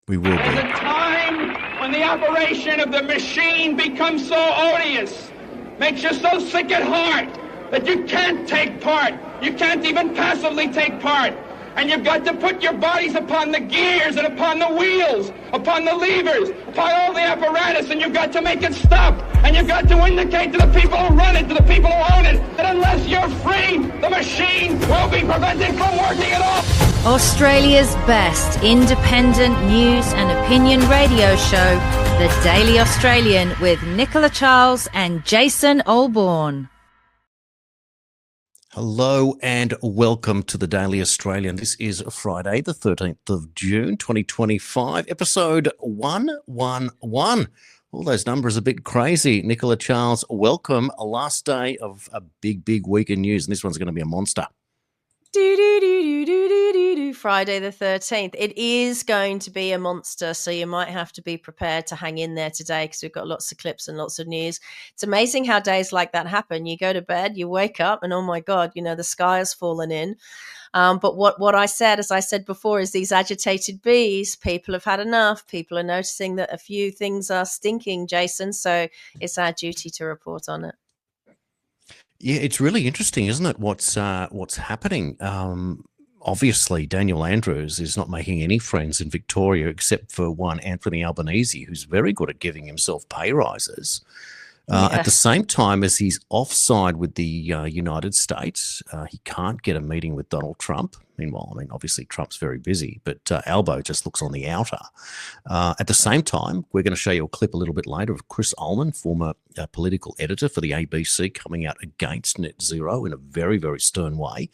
We will There's be. a time when the operation of the machine becomes so odious, makes you so sick at heart that you can't take part. You can't even passively take part. And you've got to put your bodies upon the gears and upon the wheels, upon the levers, upon all the apparatus, and you've got to make it stop. And you've got to indicate to the people who run it, to the people who own it, that unless you're free, the machine will be prevented from working at all. Australia's best independent news and opinion radio show, The Daily Australian, with Nicola Charles and Jason Olbourne. Hello and welcome to the Daily Australian. This is Friday, the 13th of June, 2025, episode 111. All those numbers are a bit crazy. Nicola Charles, welcome. A last day of a big week in news, and this one's going to be a monster. Friday the 13th. It is going to be a monster, so you might have to be prepared to hang in there today because we've got lots of clips and lots of news. It's amazing how days like that happen. You go to bed, you wake up, and oh my God, the sky has fallen in. But what I said, as I said before, is these agitated bees, people have had enough. People are noticing that a few things are stinking, Jason, so it's our duty to report on it. Yeah, it's really interesting, isn't it, what's happening? Obviously, Daniel Andrews is not making any friends in Victoria except for one Anthony Albanese, who's very good at giving himself pay rises. At the same time as he's offside with the United States, he can't get a meeting with Donald Trump. Meanwhile, obviously Trump's very busy, but Albo just looks on the outer. At the same time, we're going to show you a clip a little bit later of Chris Ullman, former political editor for the ABC, coming out against net zero in a very stern way.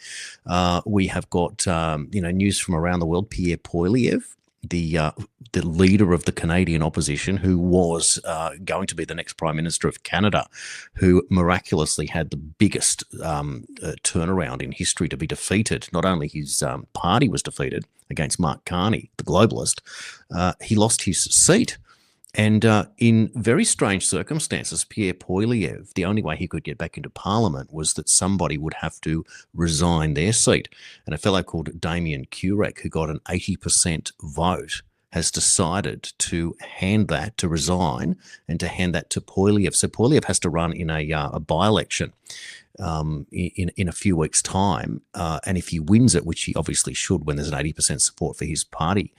We have got news from around the world. Pierre Poilievre, the leader of the Canadian opposition, who was going to be the next Prime Minister of Canada, who miraculously had the biggest turnaround in history to be defeated. Not only his party was defeated against Mark Carney, the globalist, he lost his seat. And in very strange circumstances, Pierre Poilievre, the only way he could get back into Parliament was that somebody would have to resign their seat. And a fellow called Damien Curek, who got an 80% vote, has decided to resign and to hand that to Poilievre. So Poilievre has to run in a by-election in a few weeks' time. And if he wins it, which he obviously should when there's an 80% support for his party,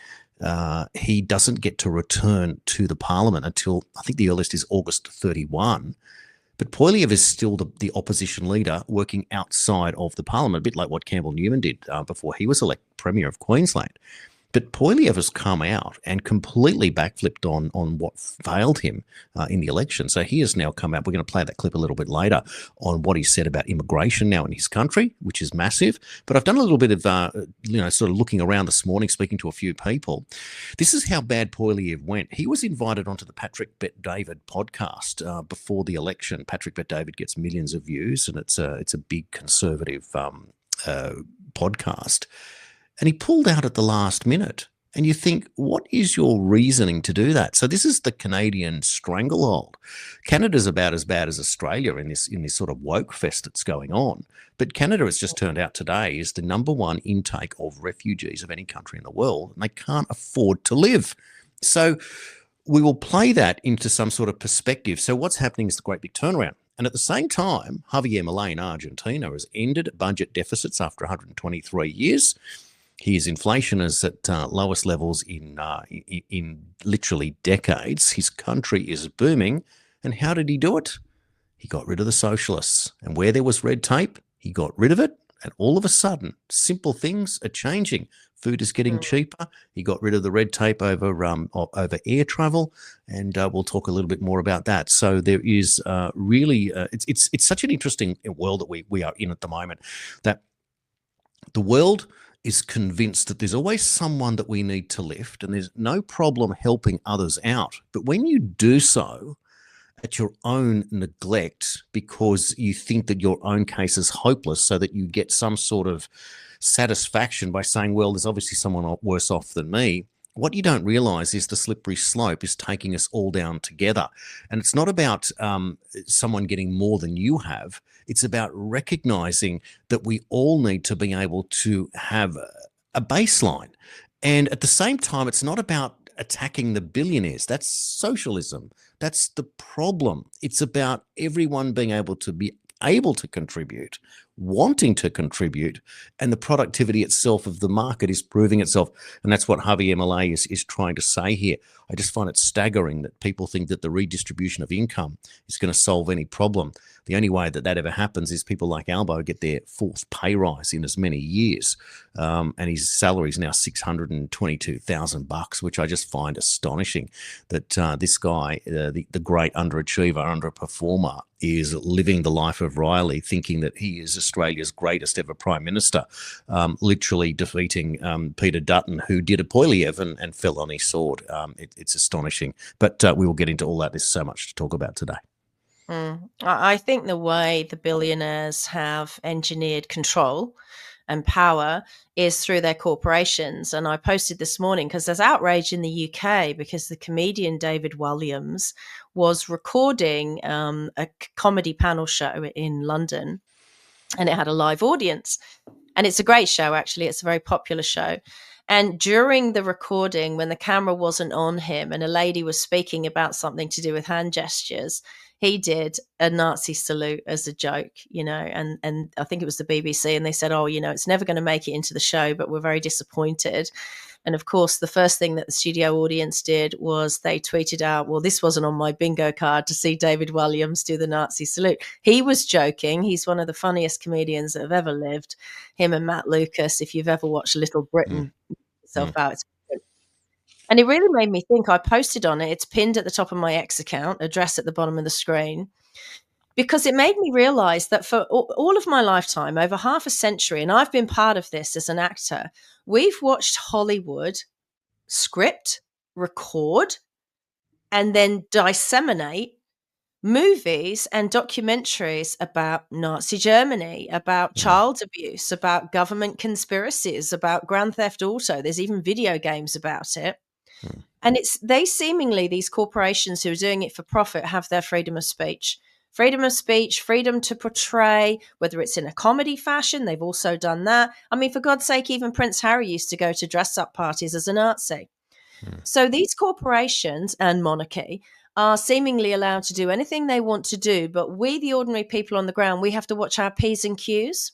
he doesn't get to return to the Parliament until, I think the earliest is August 31. But Poilievre is still the opposition leader working outside of the Parliament, a bit like what Campbell Newman did before he was elected Premier of Queensland. But Poilievre has come out and completely backflipped on what failed him in the election. So he has now come out. We're going to play that clip a little bit later on what he said about immigration now in his country, which is massive. But I've done a little bit of, sort of looking around this morning, speaking to a few people. This is how bad Poilievre went. He was invited onto the Patrick Bet-David podcast before the election. Patrick Bet-David gets millions of views, and it's a big conservative podcast. And he pulled out at the last minute. And you think, what is your reasoning to do that? So this is the Canadian stranglehold. Canada's about as bad as Australia in this sort of woke fest that's going on. But Canada, it's just turned out today, is the number one intake of refugees of any country in the world. And they can't afford to live. So we will play that into some sort of perspective. So what's happening is the great big turnaround. And at the same time, Javier Milei in Argentina has ended budget deficits after 123 years. His inflation is at lowest levels in literally decades. His country is booming. And how did he do it? He got rid of the socialists. And where there was red tape, he got rid of it. And all of a sudden, simple things are changing. Food is getting cheaper. He got rid of the red tape over air travel. And we'll talk a little bit more about that. So there is really, it's such an interesting world that we are in at the moment, that the world is convinced that there's always someone that we need to lift, and there's no problem helping others out. But when you do so at your own neglect because you think that your own case is hopeless, so that you get some sort of satisfaction by saying, well, there's obviously someone worse off than me, what you don't realize is the slippery slope is taking us all down together. And it's not about someone getting more than you have. It's about recognizing that we all need to be able to have a baseline. And at the same time, it's not about attacking the billionaires. That's socialism. That's the problem. It's about everyone being able to contribute, wanting to contribute, and the productivity itself of the market is proving itself. And that's what Javier Milei is trying to say here. I just find it staggering that people think that the redistribution of income is going to solve any problem. The only way that ever happens is people like Albo get their fourth pay rise in as many years, and his salary is now $622,000, which I just find astonishing. That this guy, the great underachiever, underperformer, is living the life of Riley, thinking that he is Australia's greatest ever prime minister, literally defeating Peter Dutton, who did a Poiliev and fell on his sword. It's astonishing. But we will get into all that. There's so much to talk about today. I think the way the billionaires have engineered control and power is through their corporations. And I posted this morning because there's outrage in the UK because the comedian David Walliams was recording a comedy panel show in London, and it had a live audience. And it's a great show, actually. It's a very popular show. And during the recording, when the camera wasn't on him and a lady was speaking about something to do with hand gestures, he did a Nazi salute as a joke, and I think it was the BBC, and they said, oh, it's never going to make it into the show, but we're very disappointed. And of course, the first thing that the studio audience did was they tweeted out, well, this wasn't on my bingo card to see David Walliams do the Nazi salute. He was joking. He's one of the funniest comedians that have ever lived. Him and Matt Lucas, if you've ever watched Little Britain, out. And it really made me think. I posted on it. It's pinned at the top of my X account, address at the bottom of the screen, because it made me realize that for all of my lifetime, over half a century, and I've been part of this as an actor, we've watched Hollywood script, record, and then disseminate movies and documentaries about Nazi Germany, about child abuse, about government conspiracies, about Grand Theft Auto. There's even video games about it. And these corporations who are doing it for profit have their freedom of speech, freedom to portray, whether it's in a comedy fashion. They've also done that. I mean, for God's sake, even Prince Harry used to go to dress-up parties as a Nazi. So these corporations and monarchy are seemingly allowed to do anything they want to do, but we, the ordinary people on the ground, we have to watch our P's and Q's.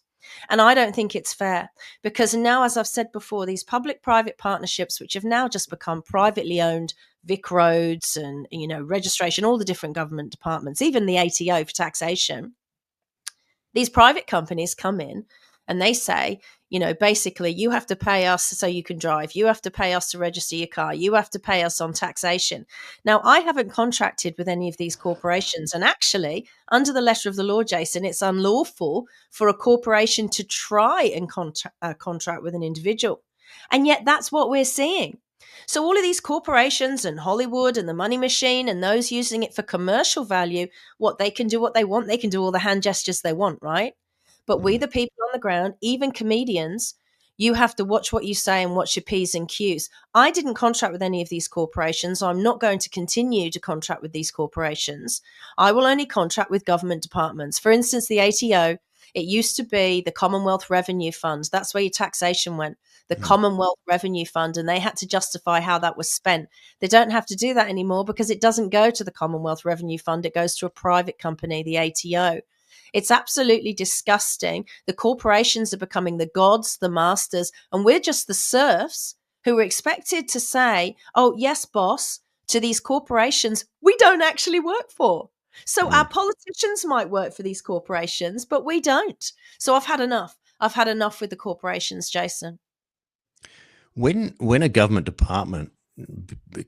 And I don't think it's fair, because now, as I've said before, these public-private partnerships, which have now just become privately owned, Vic Roads and, registration, all the different government departments, even the ATO for taxation, these private companies come in and they say, basically, you have to pay us so you can drive. You have to pay us to register your car. You have to pay us on taxation. Now, I haven't contracted with any of these corporations. And actually, under the letter of the law, Jason, it's unlawful for a corporation to try and contract with an individual. And yet that's what we're seeing. So all of these corporations and Hollywood and the money machine and those using it for commercial value, they can do what they want. They can do all the hand gestures they want, right? But we, the people on the ground, even comedians, you have to watch what you say and watch your P's and Q's. I didn't contract with any of these corporations. I'm not going to continue to contract with these corporations. I will only contract with government departments. For instance, the ATO, it used to be the Commonwealth Revenue Fund. That's where your taxation went, the Commonwealth Revenue Fund, and they had to justify how that was spent. They don't have to do that anymore because it doesn't go to the Commonwealth Revenue Fund. It goes to a private company, the ATO. It's absolutely disgusting. The corporations are becoming the gods, the masters, and we're just the serfs who are expected to say, oh, yes, boss, to these corporations we don't actually work for. So our politicians might work for these corporations, but we don't. So I've had enough. I've had enough with the corporations, Jason. When a government department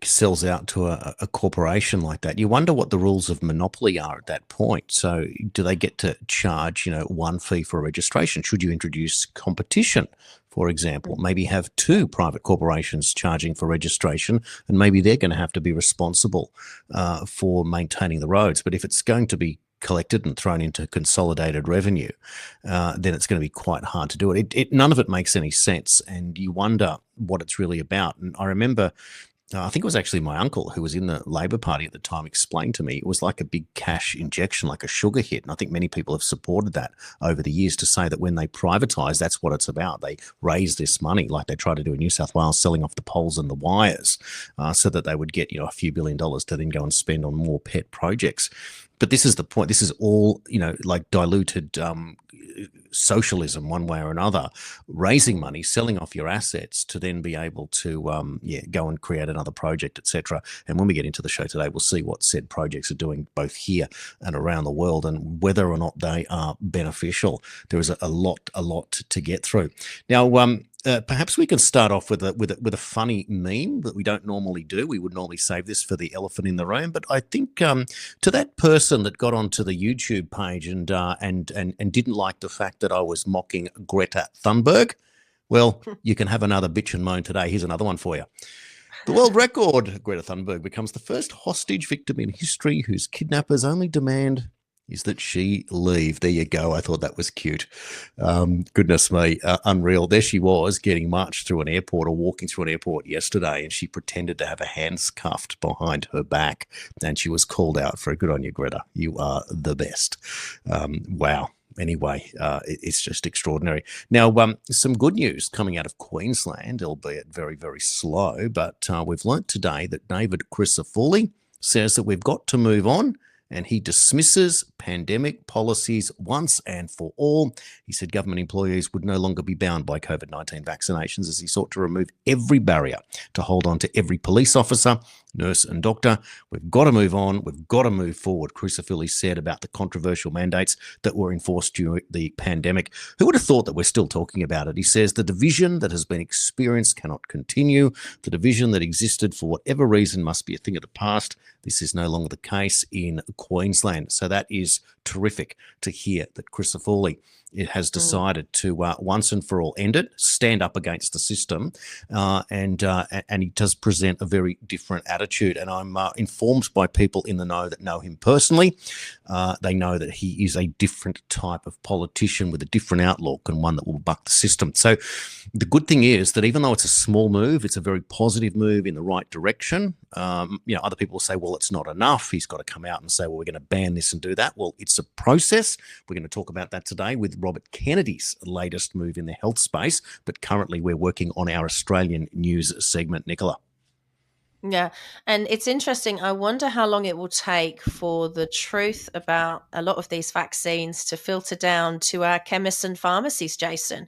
sells out to a corporation like that, you wonder what the rules of monopoly are at that point. So do they get to charge, one fee for registration? Should you introduce competition, for example? Maybe have two private corporations charging for registration, and maybe they're going to have to be responsible for maintaining the roads. But if it's going to be collected and thrown into consolidated revenue, then it's going to be quite hard to do it. None of it makes any sense, and you wonder what it's really about. And I remember I think it was actually my uncle who was in the Labor Party at the time explained to me it was like a big cash injection, like a sugar hit. And I think many people have supported that over the years to say that when they privatise, that's what it's about. They raise this money like they try to do in New South Wales, selling off the poles and the wires so that they would get, a few $1 billion to then go and spend on more pet projects. But this is the point. This is all, like diluted socialism one way or another, raising money, selling off your assets to then be able to, go and create another project, etc. And when we get into the show today, we'll see what said projects are doing both here and around the world and whether or not they are beneficial. There is a lot to get through. Now, perhaps we can start off with a funny meme that we don't normally do. We would normally save this for the elephant in the room, but I think to that person that got onto the YouTube page and didn't like the fact that I was mocking Greta Thunberg, well, you can have another bitch and moan today. Here's another one for you. The world record, Greta Thunberg becomes the first hostage victim in history whose kidnappers' only demand is that she leave. There you go. I thought that was cute. Goodness me, unreal. There she was getting marched through an airport or walking through an airport yesterday, and she pretended to have her hands cuffed behind her back, and she was called out for a good on you, Greta. You are the best. Wow. Anyway, it's just extraordinary. Now, some good news coming out of Queensland, albeit very, very slow, but we've learnt today that David Crisafulli says that we've got to move on, and he dismisses pandemic policies once and for all. He said government employees would no longer be bound by COVID-19 vaccinations as he sought to remove every barrier to hold on to every police officer, nurse and doctor. We've got to move on. We've got to move forward, Crisafulli said about the controversial mandates that were enforced during the pandemic. Who would have thought that we're still talking about it? He says the division that has been experienced cannot continue. The division that existed for whatever reason must be a thing of the past. This is no longer the case in Queensland. So that is terrific to hear that Crisafulli has decided to once and for all end it, stand up against the system, and he does present a very different attitude. And I'm informed by people in the know that know him personally. They know that he is a different type of politician with a different outlook and one that will buck the system. So the good thing is that even though it's a small move, it's a very positive move in the right direction. Other people say, well, it's not enough. He's got to come out and say, well, we're going to ban this and do that. Well, it's a process. We're going to talk about that today with Robert Kennedy's latest move in the health space. But currently we're working on our Australian news segment, Nicola. Yeah. And it's interesting. I wonder how long it will take for the truth about a lot of these vaccines to filter down to our chemists and pharmacies, Jason,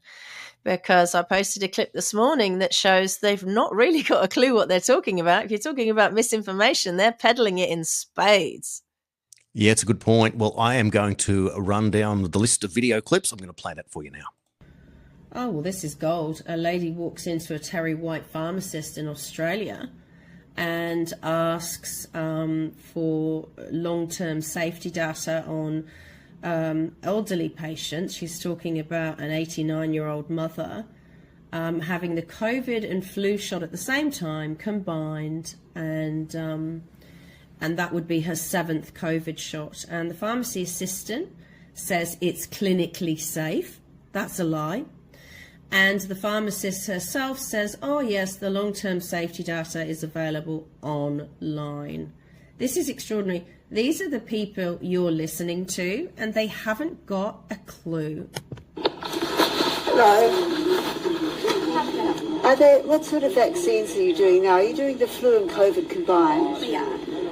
because I posted a clip this morning that shows they've not really got a clue what they're talking about. If you're talking about misinformation, they're peddling it in spades. Yeah, it's a good point. Well, I am going to run down the list of video clips. I'm going to play that for you now. Oh, well, this is gold. A lady walks into a Terry White pharmacist in Australia and asks for long-term safety data on elderly patients. She's talking about an 89-year-old mother having the COVID and flu shot at the same time combined, and that would be her 7th COVID shot. And the pharmacy assistant says it's clinically safe. That's a lie. And the pharmacist herself says, oh yes, the long-term safety data is available online. This is extraordinary. These are the people you're listening to, and they haven't got a clue. Hello. What sort of vaccines are you doing now? Are you doing the flu and COVID combined? Yeah.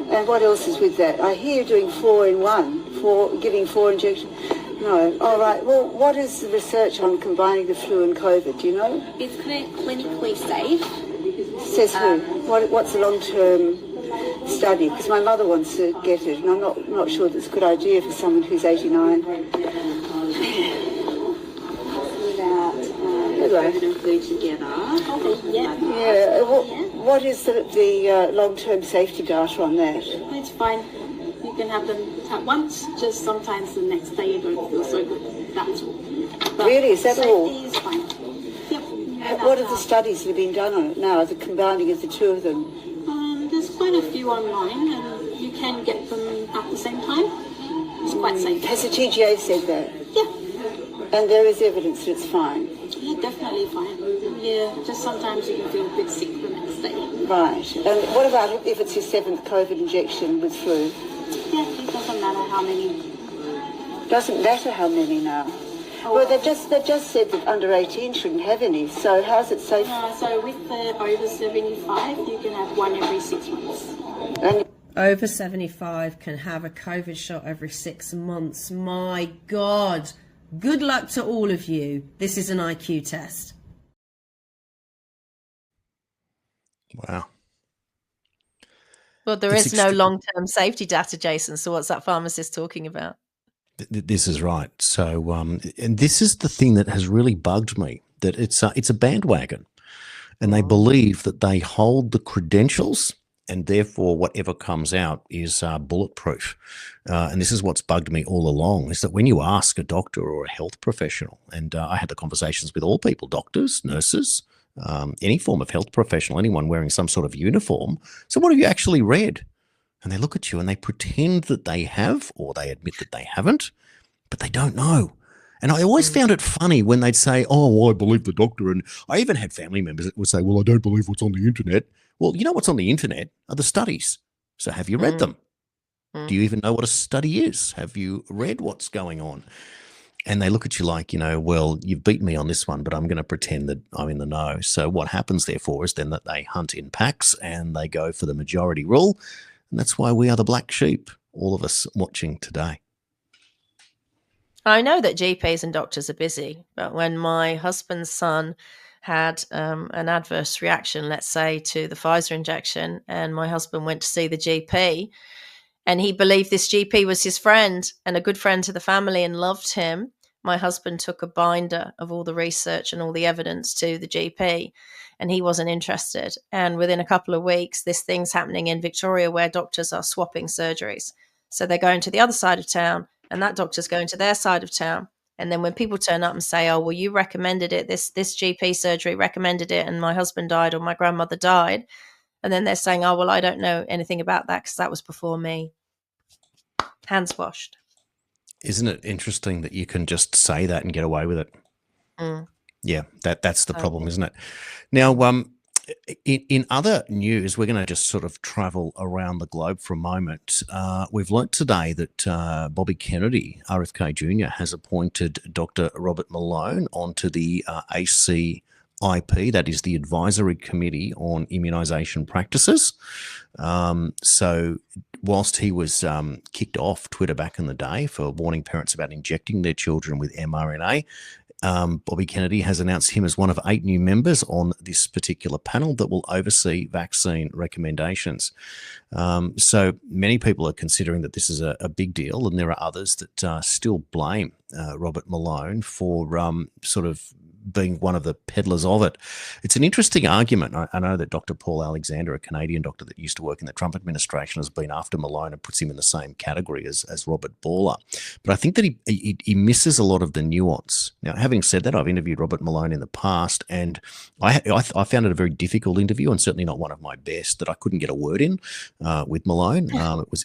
And what else is with that? I hear you're doing 4-in-1, giving 4 injections. No. All right. Well, what is the research on combining the flu and COVID? Do you know? It's clinically safe. Says who? What's the long-term study? Because my mother wants to get it, and I'm not sure that's a good idea for someone who's 89. Hello. Together. Okay. Yeah. Yeah. What is the long-term safety data on that? It's fine. You can have them at once, just sometimes the next day you don't feel so good. That's all. But really? Is that all? Safety is fine. Yep. What are the studies that have been done on it now, the combining of the two of them? There's quite a few online, and you can get them at the same time. It's quite safe. Has the TGA said that? Yeah. And there is evidence that it's fine? Yeah, definitely fine. Yeah, just sometimes you can feel a bit sick the next day. Right. And what about if it's his 7th COVID injection with flu? Yeah, it doesn't matter how many. Doesn't matter how many now. Oh, Well, they've just said that under 18 shouldn't have any. So how's it safe? so with the over 75, you can have one every 6 months. And Over 75 can have a COVID shot every 6 months. My God. Good luck to all of you. This is an IQ test. Wow. Well, there It's is no extre- long-term safety data, Jason. So what's that pharmacist talking about? This is right. So, and this is the thing that has really bugged me, that it's a bandwagon, and they believe that they hold the credentials, and therefore whatever comes out is bulletproof. And this is what's bugged me all along, is that when you ask a doctor or a health professional, and I had the conversations with all people, doctors, nurses, any form of health professional, anyone wearing some sort of uniform. So what have you actually read? And they look at you and they pretend that they have, or they admit that they haven't, but they don't know. And I always found it funny when they'd say, oh, well, I believe the doctor. And I even had family members that would say, well, I don't believe what's on the internet. Well, you know what's on the internet are the studies. So have you read them? Do you even know what a study is? Have you read what's going on? And they look at you like, well, you've beaten me on this one, but I'm going to pretend that I'm in the know. So what happens, therefore, is then that they hunt in packs and they go for the majority rule. And that's why we are the black sheep, all of us watching today. I know that GPs and doctors are busy, but when my husband's son had an adverse reaction, let's say, to the Pfizer injection, and my husband went to see the GP, and he believed this GP was his friend and a good friend to the family and loved him, my husband took a binder of all the research and all the evidence to the GP, and he wasn't interested. And within a couple of weeks, this thing's happening in Victoria where doctors are swapping surgeries. So they're going to the other side of town, and that doctor's going to their side of town. And then when people turn up and say, oh, well, you recommended it, this GP surgery recommended it, and my husband died or my grandmother died. And then they're saying, oh, well, I don't know anything about that because that was before me. Hands washed. Isn't it interesting that you can just say that and get away with it? Yeah, that's the problem, isn't it? Now, in other news, we're going to just sort of travel around the globe for a moment. We've learnt today that Bobby Kennedy, RFK Jr., has appointed Dr. Robert Malone onto the ACIP, that is the Advisory Committee on Immunisation Practices. So whilst he was kicked off Twitter back in the day for warning parents about injecting their children with mRNA, Bobby Kennedy has announced him as one of 8 new members on this particular panel that will oversee vaccine recommendations. So many people are considering that this is a big deal, and there are others that still blame Robert Malone for sort of being one of the peddlers of it. It's an interesting argument. I know that Dr. Paul Alexander, a Canadian doctor that used to work in the Trump administration, has been after Malone and puts him in the same category as Robert Borla. But I think that he misses a lot of the nuance. Now, having said that, I've interviewed Robert Malone in the past, and I found it a very difficult interview, and certainly not one of my best, that I couldn't get a word in with Malone.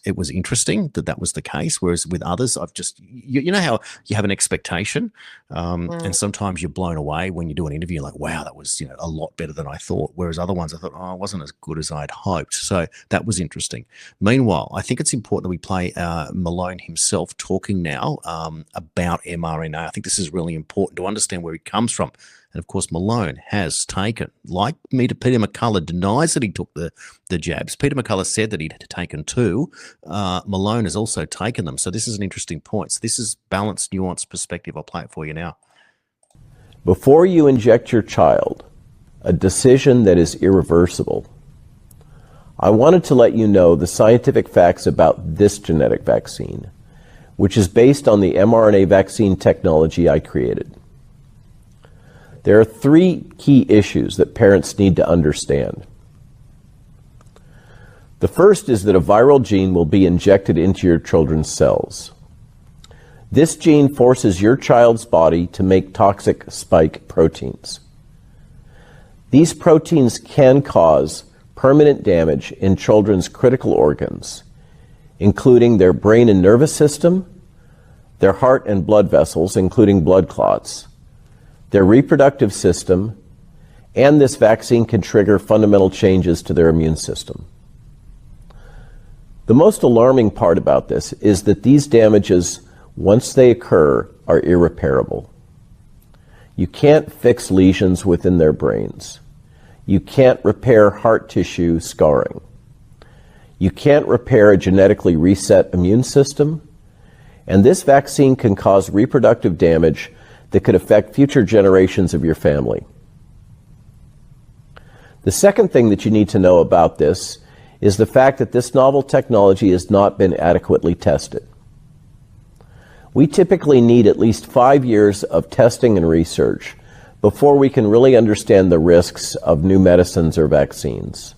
It was interesting that was the case, whereas with others, I've just, you know how you have an expectation, and sometimes you're blown away when you do an interview, like, wow, that was a lot better than I thought. Whereas other ones I thought, oh, it wasn't as good as I'd hoped. So that was interesting. Meanwhile, I think it's important that we play Malone himself talking now about mRNA. I think this is really important to understand where he comes from. And of course, Malone has taken, like Peter McCullough denies that he took the jabs. Peter McCullough said that he'd taken 2. Malone has also taken them. So this is an interesting point. So this is balanced, nuanced perspective. I'll play it for you now. Before you inject your child, a decision that is irreversible, I wanted to let you know the scientific facts about this genetic vaccine, which is based on the mRNA vaccine technology I created. There are 3 key issues that parents need to understand. The first is that a viral gene will be injected into your children's cells. This gene forces your child's body to make toxic spike proteins. These proteins can cause permanent damage in children's critical organs, including their brain and nervous system, their heart and blood vessels, including blood clots, their reproductive system, and this vaccine can trigger fundamental changes to their immune system. The most alarming part about this is that these damages, once they occur, are irreparable. You can't fix lesions within their brains. You can't repair heart tissue scarring. You can't repair a genetically reset immune system, and this vaccine can cause reproductive damage that could affect future generations of your family. The second thing that you need to know about this is the fact that this novel technology has not been adequately tested. We typically need at least 5 years of testing and research before we can really understand the risks of new medicines or vaccines.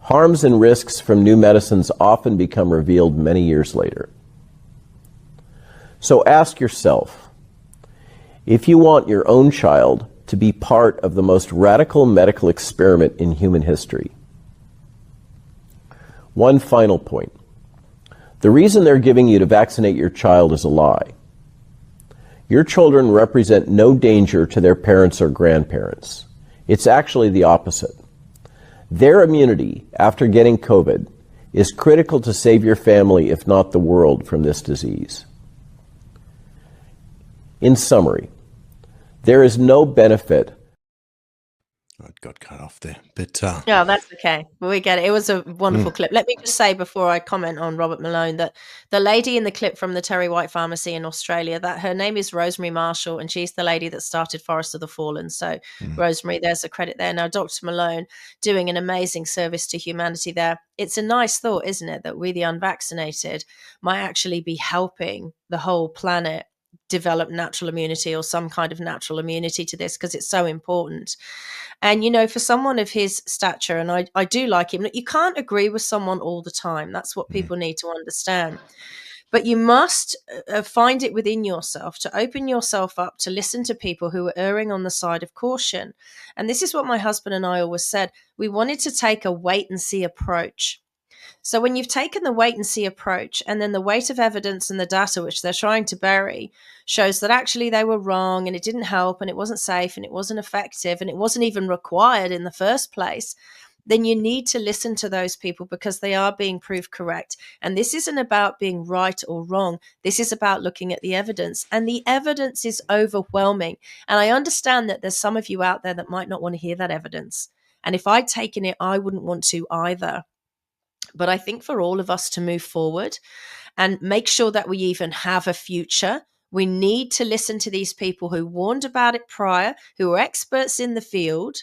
Harms and risks from new medicines often become revealed many years later. So ask yourself, if you want your own child to be part of the most radical medical experiment in human history. One final point. The reason they're giving you to vaccinate your child is a lie. Your children represent no danger to their parents or grandparents. It's actually the opposite. Their immunity after getting COVID is critical to save your family, if not the world, from this disease. In summary, there is no benefit. It got cut off there, but Yeah, that's okay. We get it. It was a wonderful clip. Let me just say before I comment on Robert Malone that the lady in the clip from the Terry White Pharmacy in Australia, that her name is Rosemary Marshall, and she's the lady that started Forest of the Fallen. So, Rosemary, there's a credit there. Now, Dr. Malone doing an amazing service to humanity there. It's a nice thought, isn't it, that we, the unvaccinated, might actually be helping the whole planet develop natural immunity or some kind of natural immunity to this, because it's so important. And, you know, for someone of his stature, and I do like him, you can't agree with someone all the time. That's what people need to understand. But you must find it within yourself to open yourself up to listen to people who are erring on the side of caution. And this is what my husband and I always said. We wanted to take a wait and see approach. So when you've taken the wait and see approach, and then the weight of evidence and the data which they're trying to bury shows that actually they were wrong and it didn't help and it wasn't safe and it wasn't effective and it wasn't even required in the first place, then you need to listen to those people because they are being proved correct. And this isn't about being right or wrong. This is about looking at the evidence, and the evidence is overwhelming. And I understand that there's some of you out there that might not want to hear that evidence. And if I'd taken it, I wouldn't want to either. But I think for all of us to move forward and make sure that we even have a future, we need to listen to these people who warned about it prior, who are experts in the field,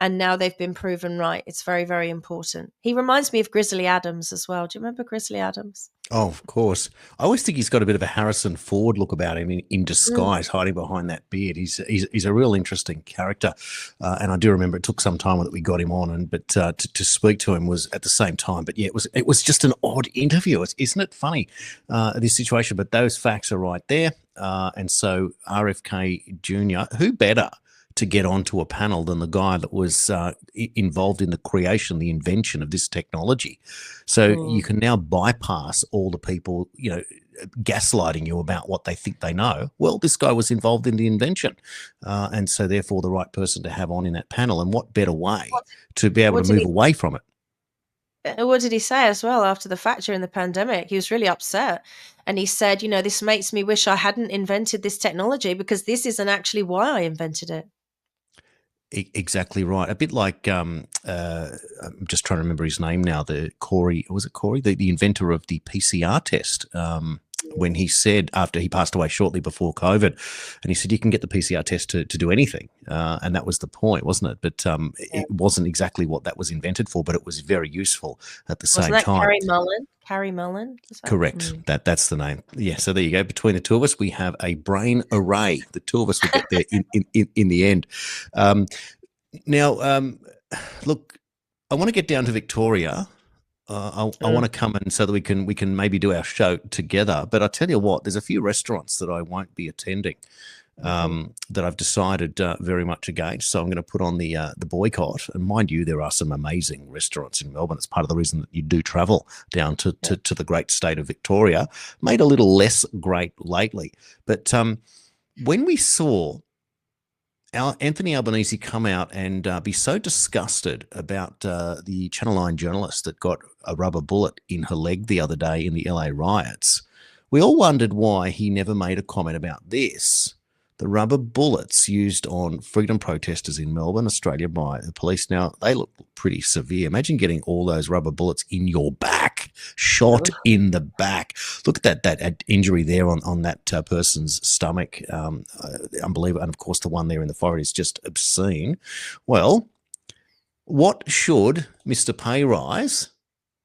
and now they've been proven right. It's very, very important. He reminds me of Grizzly Adams as well. Do you remember Grizzly Adams? oh, of course. I always think he's got a bit of a Harrison Ford look about him in disguise, hiding behind that beard. He's a real interesting character, and I do remember it took some time that we got him on, but to speak to him was at the same time. But yeah, it was just an odd interview. Isn't it funny this situation? But those facts are right there, and so RFK Jr. Who better to get onto a panel than the guy that was involved in the creation, the invention of this technology. So you can now bypass all the people, gaslighting you about what they think they know. Well, this guy was involved in the invention, and so therefore the right person to have on in that panel. And what better way to be able to move away from it? What did he say as well after the fact during the pandemic? He was really upset. And he said, this makes me wish I hadn't invented this technology because this isn't actually why I invented it. Exactly right. A bit like I'm just trying to remember his name now. Corey, the inventor of the PCR test. When he said after he passed away shortly before COVID, and he said you can get the PCR test to do anything, and that was the point, wasn't it? But it wasn't exactly what that was invented for, but it was very useful at the same time. Carrie Mullen? Carrie Mullen? Correct. That's the name. Yeah. So there you go. Between the two of us, we have a brain array. The two of us will get there in the end. Now, look, I want to get down to Victoria. I want to come in so that we can maybe do our show together. But I tell you what, there's a few restaurants that I won't be attending that I've decided very much against. So I'm going to put on the boycott. And mind you, there are some amazing restaurants in Melbourne. It's part of the reason that you do travel down to the great state of Victoria. Made a little less great lately. But when we saw Anthony Albanese come out and be so disgusted about the Channel 9 journalist that got a rubber bullet in her leg the other day in the LA riots. We all wondered why he never made a comment about this. The rubber bullets used on freedom protesters in Melbourne, Australia by the police. Now, they look pretty severe. Imagine getting all those rubber bullets in your back, shot in the back. Look at that injury there on that person's stomach. Unbelievable. And, of course, the one there in the forehead is just obscene. Well, what should Mr. Pay Rise...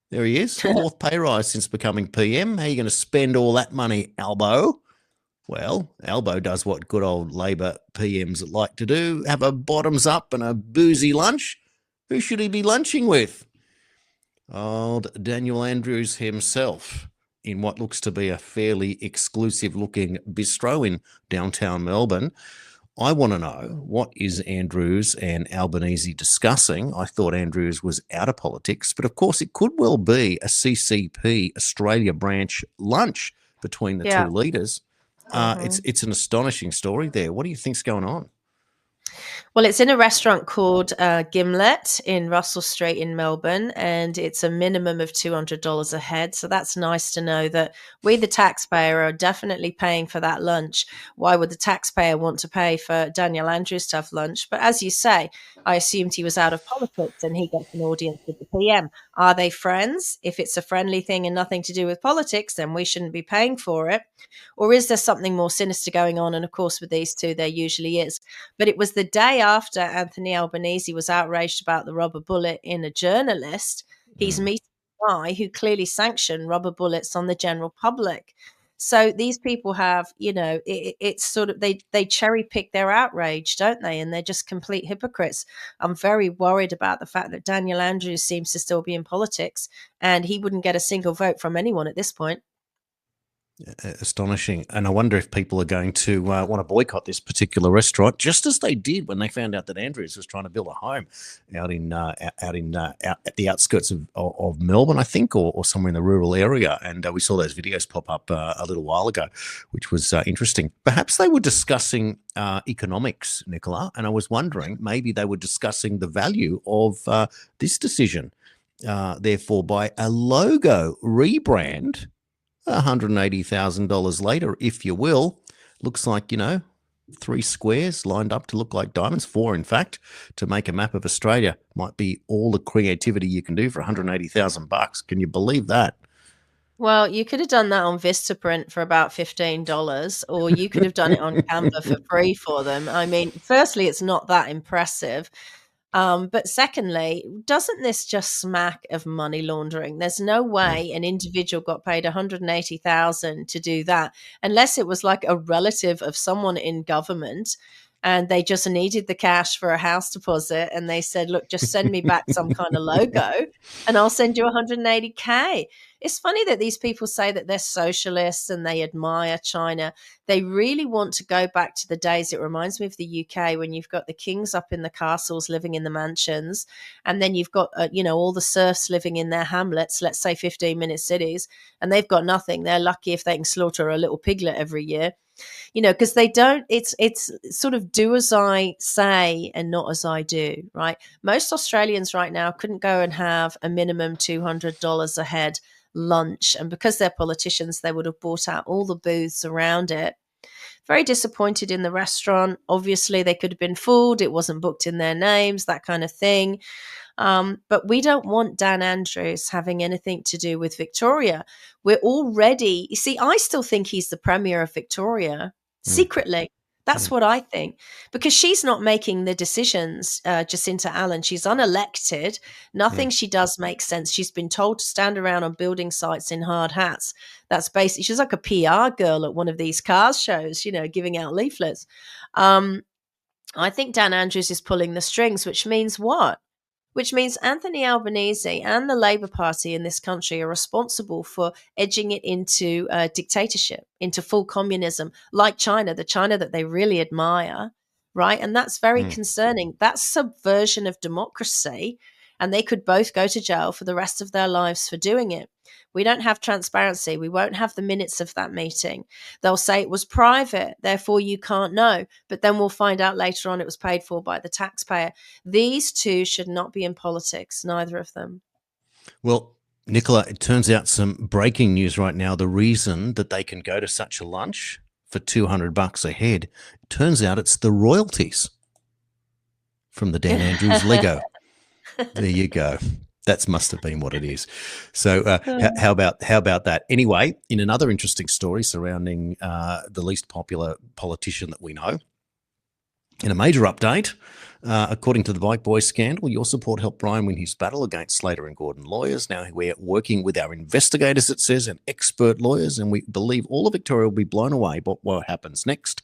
There he is, fourth pay rise since becoming PM. How are you going to spend all that money, Albo? Well, Albo does what good old Labor PMs like to do, have a bottoms up and a boozy lunch. Who should he be lunching with? Old Daniel Andrews himself, in what looks to be a fairly exclusive-looking bistro in downtown Melbourne. I want to know, what is Andrews and Albanese discussing? I thought Andrews was out of politics, but of course it could well be a CCP Australia branch lunch between the two leaders. It's an astonishing story there. What do you think's going on? Well, it's in a restaurant called Gimlet in Russell Street in Melbourne, and it's a minimum of $200 a head. So that's nice to know that we, the taxpayer, are definitely paying for that lunch. Why would the taxpayer want to pay for Daniel Andrews' tough lunch? But as you say, I assumed he was out of politics and he gets an audience with the PM. Are they friends? If it's a friendly thing and nothing to do with politics, then we shouldn't be paying for it. Or is there something more sinister going on? And of course, with these two, there usually is. But it was the day after Anthony Albanese was outraged about the rubber bullet in a journalist. He's meeting a guy who clearly sanctioned rubber bullets on the general public. So these people have, it's sort of, they cherry pick their outrage, don't they? And they're just complete hypocrites. I'm very worried about the fact that Daniel Andrews seems to still be in politics and he wouldn't get a single vote from anyone at this point. Astonishing. And I wonder if people are going to want to boycott this particular restaurant, just as they did when they found out that Andrews was trying to build a home out at the outskirts of Melbourne, I think, or somewhere in the rural area. And we saw those videos pop up a little while ago, which was interesting. Perhaps they were discussing economics, Nicola, and I was wondering maybe they were discussing the value of this decision. Therefore, by a logo rebrand, $180,000 later, if you will, looks like, 3 squares lined up to look like diamonds, 4 in fact, to make a map of Australia. Might be all the creativity you can do for $180,000. Can you believe that? Well, you could have done that on Vistaprint for about $15, or you could have done it on Canva for free for them. I mean, firstly, it's not that impressive. But secondly, doesn't this just smack of money laundering? There's no way an individual got paid $180,000 to do that, unless it was like a relative of someone in government and they just needed the cash for a house deposit. And they said, look, just send me back some kind of logo and I'll send you $180K. It's funny that these people say that they're socialists and they admire China. They really want to go back to the days. It reminds me of the UK when you've got the kings up in the castles living in the mansions. And then you've got, all the serfs living in their hamlets, let's say 15-minute cities, and they've got nothing. They're lucky if they can slaughter a little piglet every year. Because they don't, it's sort of do as I say and not as I do, right? Most Australians right now couldn't go and have a minimum $200 a head lunch. And because they're politicians, they would have bought out all the booths around it. Very disappointed in the restaurant. Obviously, they could have been fooled. It wasn't booked in their names, that kind of thing. But we don't want Dan Andrews having anything to do with Victoria. We're already, you see, I still think he's the Premier of Victoria, secretly. That's what I think, because she's not making the decisions, Jacinta Allen. She's unelected. Nothing she does makes sense. She's been told to stand around on building sites in hard hats. That's basically, she's like a PR girl at one of these cars shows, giving out leaflets. I think Dan Andrews is pulling the strings, which means what? Which means Anthony Albanese and the Labour Party in this country are responsible for edging it into dictatorship, into full communism, like China, the China that they really admire, right? And that's very concerning. That's subversion of democracy. and they could both go to jail for the rest of their lives for doing it. We don't have transparency. We won't have the minutes of that meeting. They'll say it was private, therefore you can't know. But then we'll find out later on it was paid for by the taxpayer. These two should not be in politics, neither of them. Well, Nicola, it turns out some breaking news right now. The reason that they can go to such a lunch for $200 a head, it turns out it's the royalties from the Dan Andrews Lego. There you go. That must have been what it is. So how about that? Anyway, in another interesting story surrounding the least popular politician that we know, in a major update, according to the Bike Boys scandal, your support helped Brian win his battle against Slater and Gordon lawyers. Now we're working with our investigators, it says, and expert lawyers, and we believe all of Victoria will be blown away by what happens next.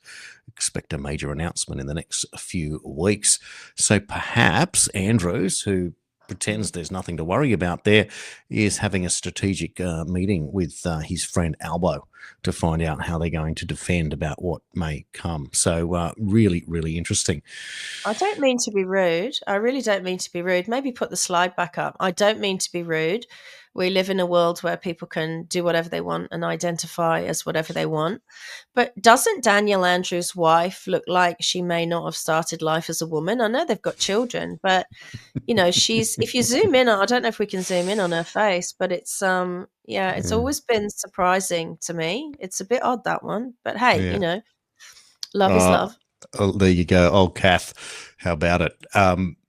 Expect a major announcement in the next few weeks. So perhaps Andrews, who pretends there's nothing to worry about there, is having a strategic meeting with his friend Albo to find out how they're going to defend about what may come. So really, really interesting. I don't mean to be rude. I really don't mean to be rude. Maybe put the slide back up. I don't mean to be rude. We live in a world where people can do whatever they want and identify as whatever they want. But doesn't Daniel Andrews' wife look like she may not have started life as a woman? I know they've got children, but you know, if you zoom in, I don't know if we can zoom in on her face, but it's it's always been surprising to me. It's a bit odd, that one, but hey, you know, love is love. Oh, there you go. Old Kath. How about it?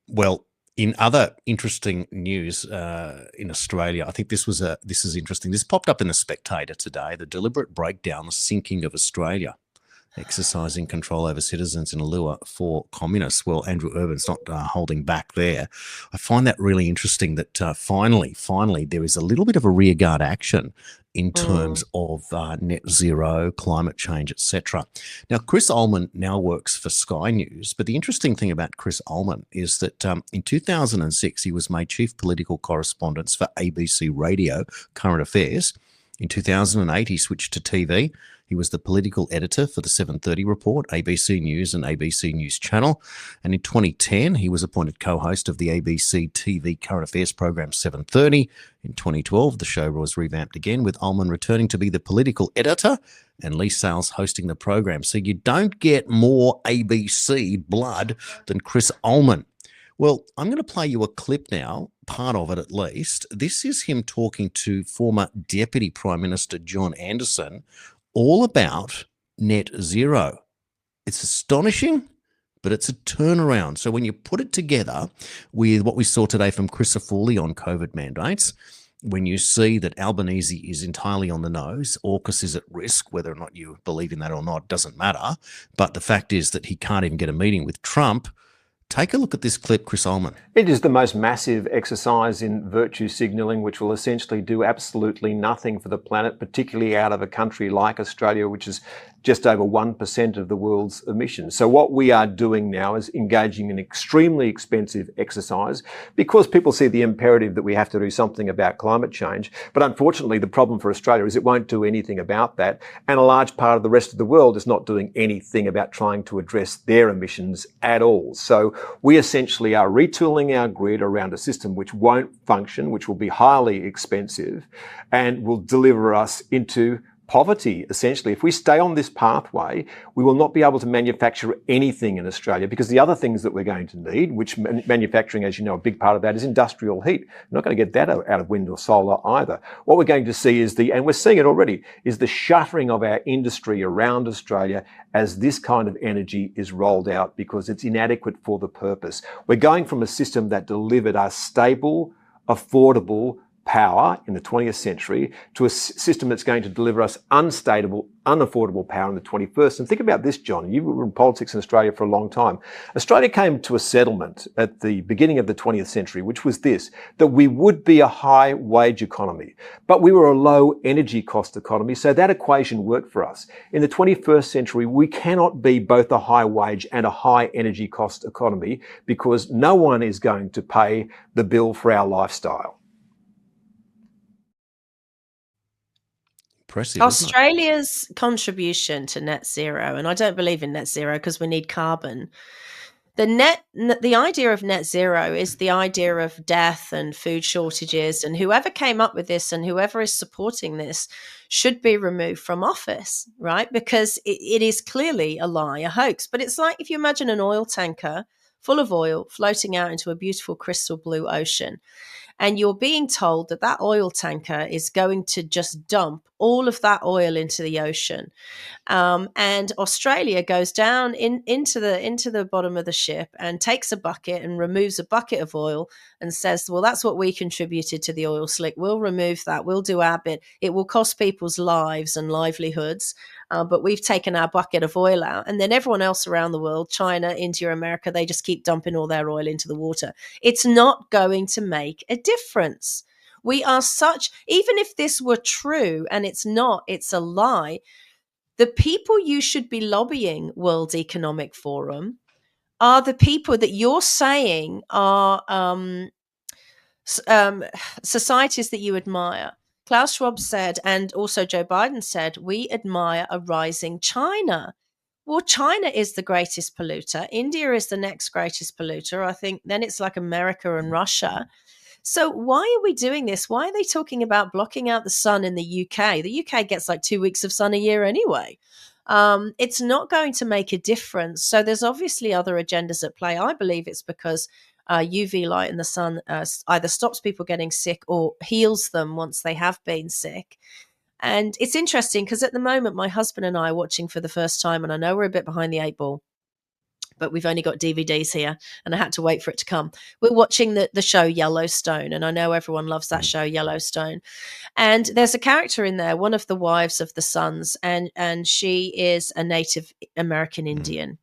Well, in other interesting news in Australia, I think this is interesting. This popped up in the Spectator today. The deliberate breakdown, the sinking of Australia, exercising control over citizens in a lure for communists. Well, Andrew Urban's not holding back there. I find that really interesting that finally, there is a little bit of a rearguard action in terms of net zero, climate change, etc. Now, Chris Ullman now works for Sky News, but the interesting thing about Chris Ullman is that in 2006, he was made chief political correspondent for ABC Radio Current Affairs. In 2008, he switched to TV. He was the political editor for the 7:30 Report, ABC News and ABC News Channel. And in 2010, he was appointed co-host of the ABC TV current affairs program 7:30. In 2012, the show was revamped again, with Ullman returning to be the political editor and Lee Sales hosting the program. So you don't get more ABC blood than Chris Ullman. Well, I'm going to play you a clip now, part of it at least. This is him talking to former Deputy Prime Minister John Anderson all about net zero. It's astonishing, but it's a turnaround. So when you put it together with what we saw today from Chris Foley on COVID mandates, when you see that Albanese is entirely on the nose, AUKUS is at risk, whether or not you believe in that or not, doesn't matter. But the fact is that he can't even get a meeting with Trump. Take a look at this clip, Chris Ullman. It is the most massive exercise in virtue signalling, which will essentially do absolutely nothing for the planet, particularly out of a country like Australia, which is just over 1% of the world's emissions. So what we are doing now is engaging in an extremely expensive exercise because people see the imperative that we have to do something about climate change. But unfortunately, the problem for Australia is it won't do anything about that. And a large part of the rest of the world is not doing anything about trying to address their emissions at all. So we essentially are retooling our grid around a system which won't function, which will be highly expensive and will deliver us into poverty, essentially. If we stay on this pathway, we will not be able to manufacture anything in Australia because the other things that we're going to need, which manufacturing, as you know, a big part of that is industrial heat. We're not going to get that out of wind or solar either. What we're going to see is and we're seeing it already, is the shuttering of our industry around Australia as this kind of energy is rolled out because it's inadequate for the purpose. We're going from a system that delivered us stable, affordable power in the 20th century to a system that's going to deliver us unstable, unaffordable power in the 21st. And think about this, John. You were in politics in Australia for a long time. Australia came to a settlement at the beginning of the 20th century, which was this, that we would be a high wage economy, but we were a low energy cost economy. So that equation worked for us. In the 21st century, we cannot be both a high wage and a high energy cost economy because no one is going to pay the bill for our lifestyle. Impressive, Australia's contribution to net zero, and I don't believe in net zero because we need carbon. The idea of net zero is the idea of death and food shortages, and whoever came up with this and whoever is supporting this should be removed from office, right? Because it is clearly a lie, a hoax. But it's like if you imagine an oil tanker full of oil floating out into a beautiful crystal blue ocean, and you're being told that that oil tanker is going to just dump all of that oil into the ocean. And Australia goes down into the bottom of the ship and takes a bucket and removes a bucket of oil and says, well, that's what we contributed to the oil slick. We'll remove that. We'll do our bit. It will cost people's lives and livelihoods, but we've taken our bucket of oil out. And then everyone else around the world, China, India, America, they just keep dumping all their oil into the water. It's not going to make a difference. We are even if this were true, and it's not, it's a lie, the people you should be lobbying, World Economic Forum, are the people that you're saying are societies that you admire. Klaus Schwab said, and also Joe Biden said, we admire a rising China. Well, China is the greatest polluter. India is the next greatest polluter. I think then it's like America and Russia. So why are we doing this? Why are they talking about blocking out the sun in the UK? The UK gets like 2 weeks of sun a year anyway. It's not going to make a difference. So there's obviously other agendas at play. I believe it's because UV light in the sun either stops people getting sick or heals them once they have been sick. And it's interesting because at the moment, my husband and I are watching for the first time, and I know we're a bit behind the 8 ball, but we've only got DVDs here and I had to wait for it to come. We're watching the show Yellowstone, and I know everyone loves that show Yellowstone. And there's a character in there, one of the wives of the sons, and she is a Native American Indian.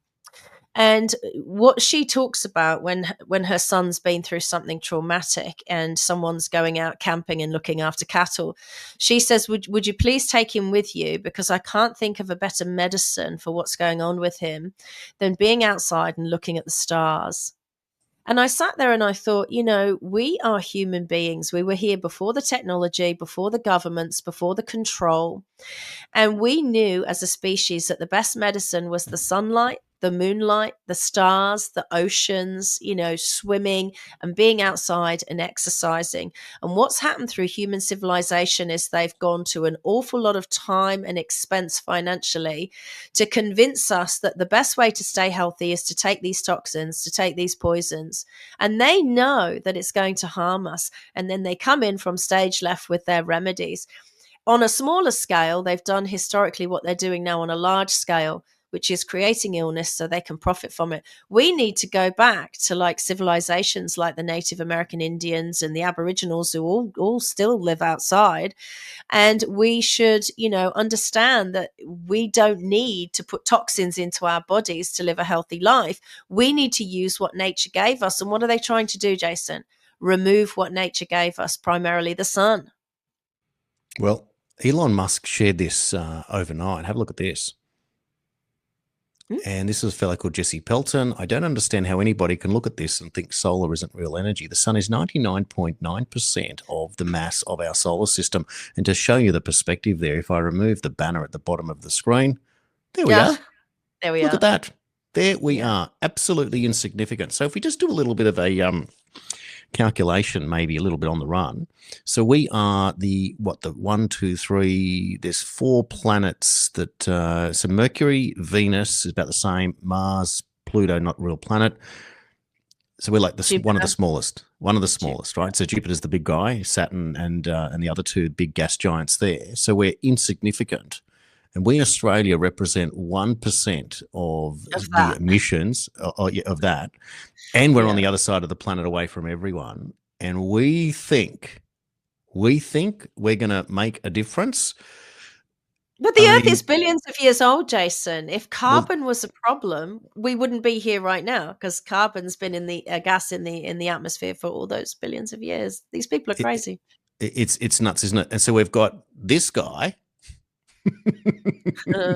And what she talks about when her son's been through something traumatic and someone's going out camping and looking after cattle, she says, would you please take him with you? Because I can't think of a better medicine for what's going on with him than being outside and looking at the stars. And I sat there and I thought, we are human beings. We were here before the technology, before the governments, before the control. And we knew as a species that the best medicine was the sunlight, the moonlight, the stars, the oceans, swimming and being outside and exercising. And what's happened through human civilization is they've gone to an awful lot of time and expense financially to convince us that the best way to stay healthy is to take these toxins, to take these poisons. And they know that it's going to harm us. And then they come in from stage left with their remedies. On a smaller scale, they've done historically what they're doing now on a large scale, which is creating illness so they can profit from it. We need to go back to like civilizations like the Native American Indians and the Aboriginals who all still live outside. And we should, understand that we don't need to put toxins into our bodies to live a healthy life. We need to use what nature gave us. And what are they trying to do, Jason? Remove what nature gave us, primarily the sun. Well, Elon Musk shared this overnight. Have a look at this. And this is a fellow called Jesse Pelton. I don't understand how anybody can look at this and think solar isn't real energy. The sun is 99.9% of the mass of our solar system. And to show you the perspective there, if I remove the banner at the bottom of the screen, there we are. There we are. Look at that. There we are. Absolutely insignificant. So if we just do a little bit of a calculation, maybe a little bit on the run. So we are the 1, 2, 3, there's 4 planets that, so Mercury, Venus is about the same, Mars, Pluto, not real planet. So we're like one of the smallest, right? So Jupiter's the big guy, Saturn and the other 2 big gas giants there. So we're insignificant. And we, Australia, represent 1% of the emissions of that. And we're on the other side of the planet away from everyone. And we think we're going to make a difference. But the Earth is billions of years old, Jason. If carbon was a problem, we wouldn't be here right now because carbon's been in the gas in the atmosphere for all those billions of years. These people are crazy. It's nuts, isn't it? And so we've got this guy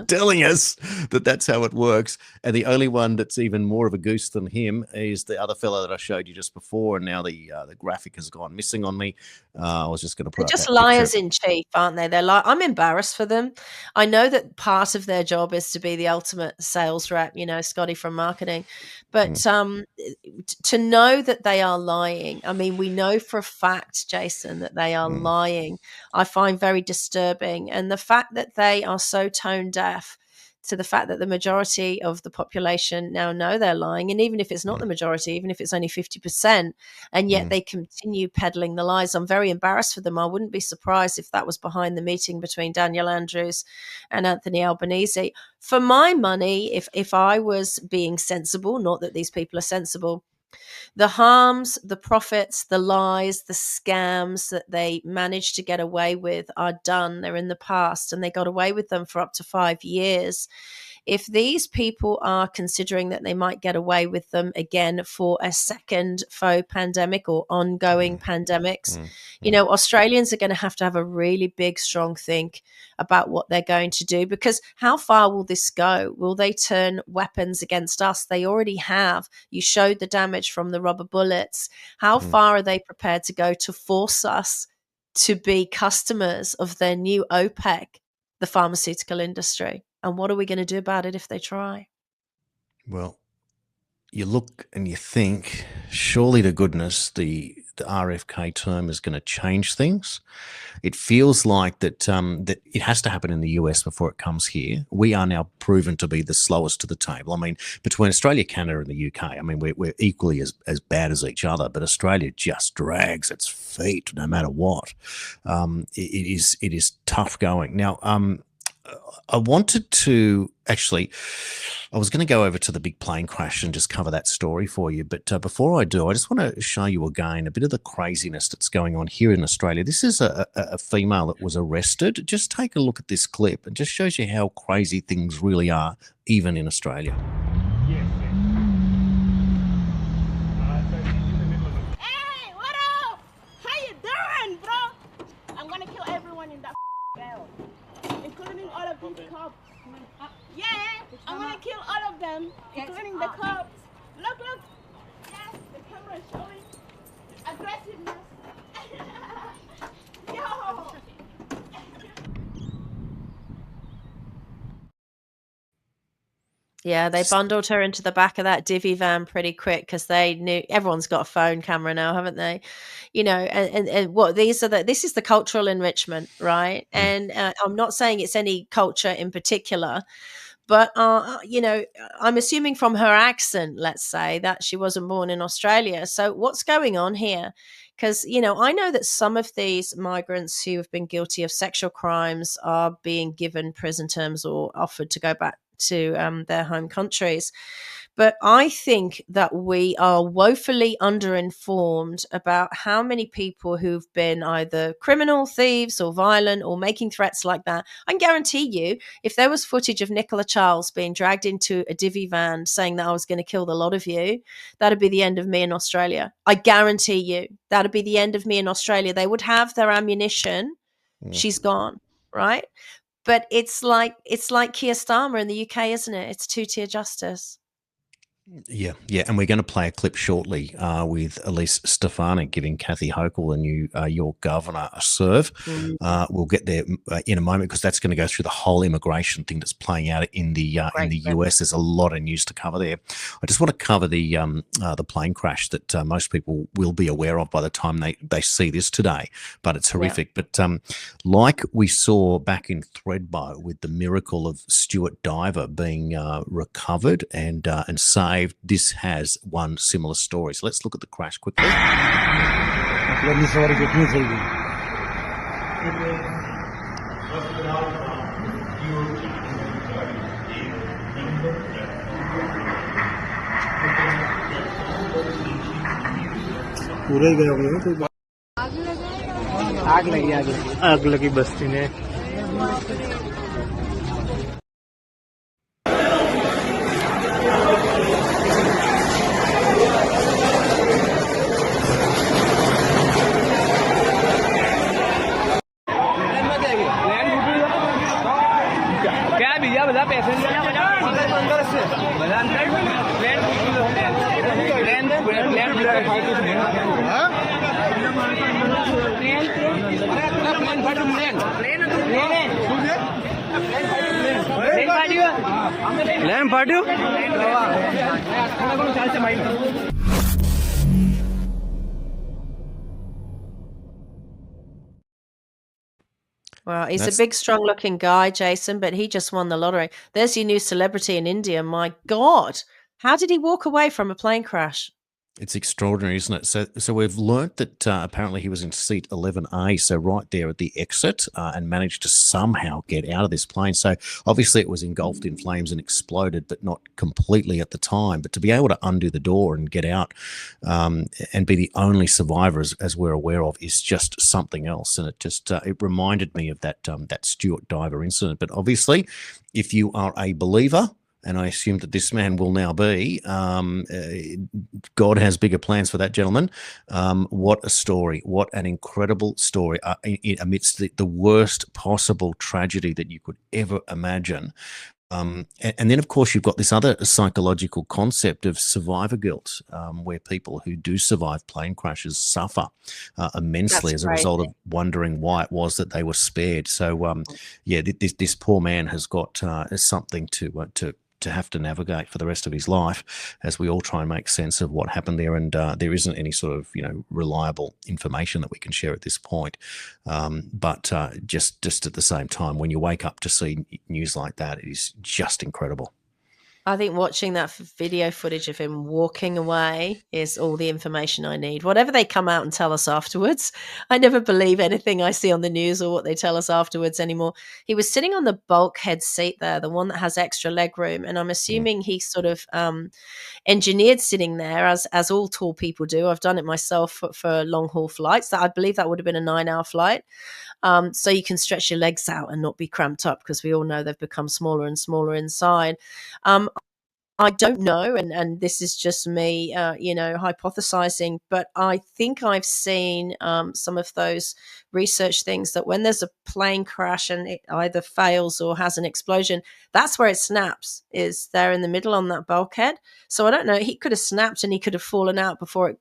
telling us that that's how it works. And the only one that's even more of a goose than him is the other fellow that I showed you just before. And now the graphic has gone missing on me. I was just going to put They're up just that liars picture. in chief, aren't they? They're like, I'm embarrassed for them. I know that part of their job is to be the ultimate sales rep, Scotty from marketing. But to know that they are lying, I mean, we know for a fact, Jason, that they are lying, I find very disturbing. And the fact that they are so tone deaf to the fact that the majority of the population now know they're lying. And even if it's not the majority, even if it's only 50%, and yet they continue peddling the lies, I'm very embarrassed for them. I wouldn't be surprised if that was behind the meeting between Daniel Andrews and Anthony Albanese. For my money, if I was being sensible, not that these people are sensible, the harms, the profits, the lies, the scams that they managed to get away with are done. They're in the past, and they got away with them for up to 5 years. If these people are considering that they might get away with them again for a second faux pandemic or ongoing pandemics, Australians are going to have a really big, strong think about what they're going to do, because how far will this go? Will they turn weapons against us? They already have. You showed the damage from the rubber bullets. How far are they prepared to go to force us to be customers of their new OPEC, the pharmaceutical industry? And what are we going to do about it if they try? Well, you look and you think, surely to goodness, the RFK term is going to change things. It feels like that it has to happen in the US before it comes here. We are now proven to be the slowest to the table. I mean, between Australia, Canada, and the UK, I mean, we're equally as bad as each other, but Australia just drags its feet no matter what. It is tough going. Now, I wanted to I was going to go over to the big plane crash and just cover that story for you. But before I do, I just want to show you again a bit of the craziness that's going on here in Australia. This is a female that was arrested. Just take a look at this clip. It just shows you how crazy things really are, even in Australia. Hey, what up? How you doing, bro? I'm going to kill everyone in that bell, including all of these cops. Yeah, I'm gonna kill all of them, including the cops. Look. Yes, the camera is showing aggressiveness. Yo. Yeah, they bundled her into the back of that divvy van pretty quick because they knew everyone's got a phone camera now, haven't they? And what this is the cultural enrichment, right? And I'm not saying it's any culture in particular, but I'm assuming from her accent, let's say, that she wasn't born in Australia. So what's going on here? Because, I know that some of these migrants who have been guilty of sexual crimes are being given prison terms or offered to go back to their home countries. But I think that we are woefully underinformed about how many people who've been either criminal, thieves, or violent, or making threats like that. I can guarantee you, if there was footage of Nicola Charles being dragged into a divvy van saying that I was going to kill the lot of you, that'd be the end of me in Australia. I guarantee you, that'd be the end of me in Australia. They would have their ammunition. She's gone, right? But it's like Keir Starmer in the UK, isn't it? It's two-tier justice. Yeah, and we're going to play a clip shortly with Elise Stefanik giving Kathy Hochul, the new York governor, a serve. We'll get there in a moment because that's going to go through the whole immigration thing that's playing out in the US. There's a lot of news to cover there. I just want to cover the plane crash that most people will be aware of by the time they see this today. But it's horrific. Yeah. But like we saw back in Thredbo with the miracle of Stuart Diver being recovered and saved. This has one similar story. So let's look at the crash quickly. आग लगी बस्ती में Well, he's That's a big, strong-looking guy, Jason, but he just won the lottery. There's your new celebrity in India. My God, how did he walk away from a plane crash? It's extraordinary, isn't it? So we've learnt that apparently he was in seat 11A, so right there at the exit, and managed to somehow get out of this plane. So obviously it was engulfed in flames and exploded, but not completely at the time. But to be able to undo the door and get out, and be the only survivor, as we're aware of, is just something else. And it just it reminded me of that Stuart Diver incident. But obviously, if you are a believer, and I assume that this man will now be, God has bigger plans for that gentleman. What a story. What an incredible story amidst the worst possible tragedy that you could ever imagine. And then, of course, you've got this other psychological concept of survivor guilt, where people who do survive plane crashes suffer immensely as a result of wondering why it was that they were spared. So, yeah, this poor man has got something to have to navigate for the rest of his life as we all try and make sense of what happened there. And there isn't any sort of, reliable information that we can share at this point. But just at the same time, when you wake up to see news like that, it is just incredible. I think watching that video footage of him walking away is all the information I need. Whatever they come out and tell us afterwards, I never believe anything I see on the news or what they tell us afterwards anymore. He was sitting on the bulkhead seat there, the one that has extra leg room, and I'm assuming he sort of engineered sitting there, as all tall people do. I've done it myself for long haul flights. That I believe that would have been a 9-hour flight. So you can stretch your legs out and not be cramped up, because we all know they've become smaller and smaller inside. I don't know, and this is just me, hypothesizing, but I think I've seen some of those research things that when there's a plane crash and it either fails or has an explosion, that's where it snaps, is there in the middle on that bulkhead. So I don't know, he could have snapped and he could have fallen out before it,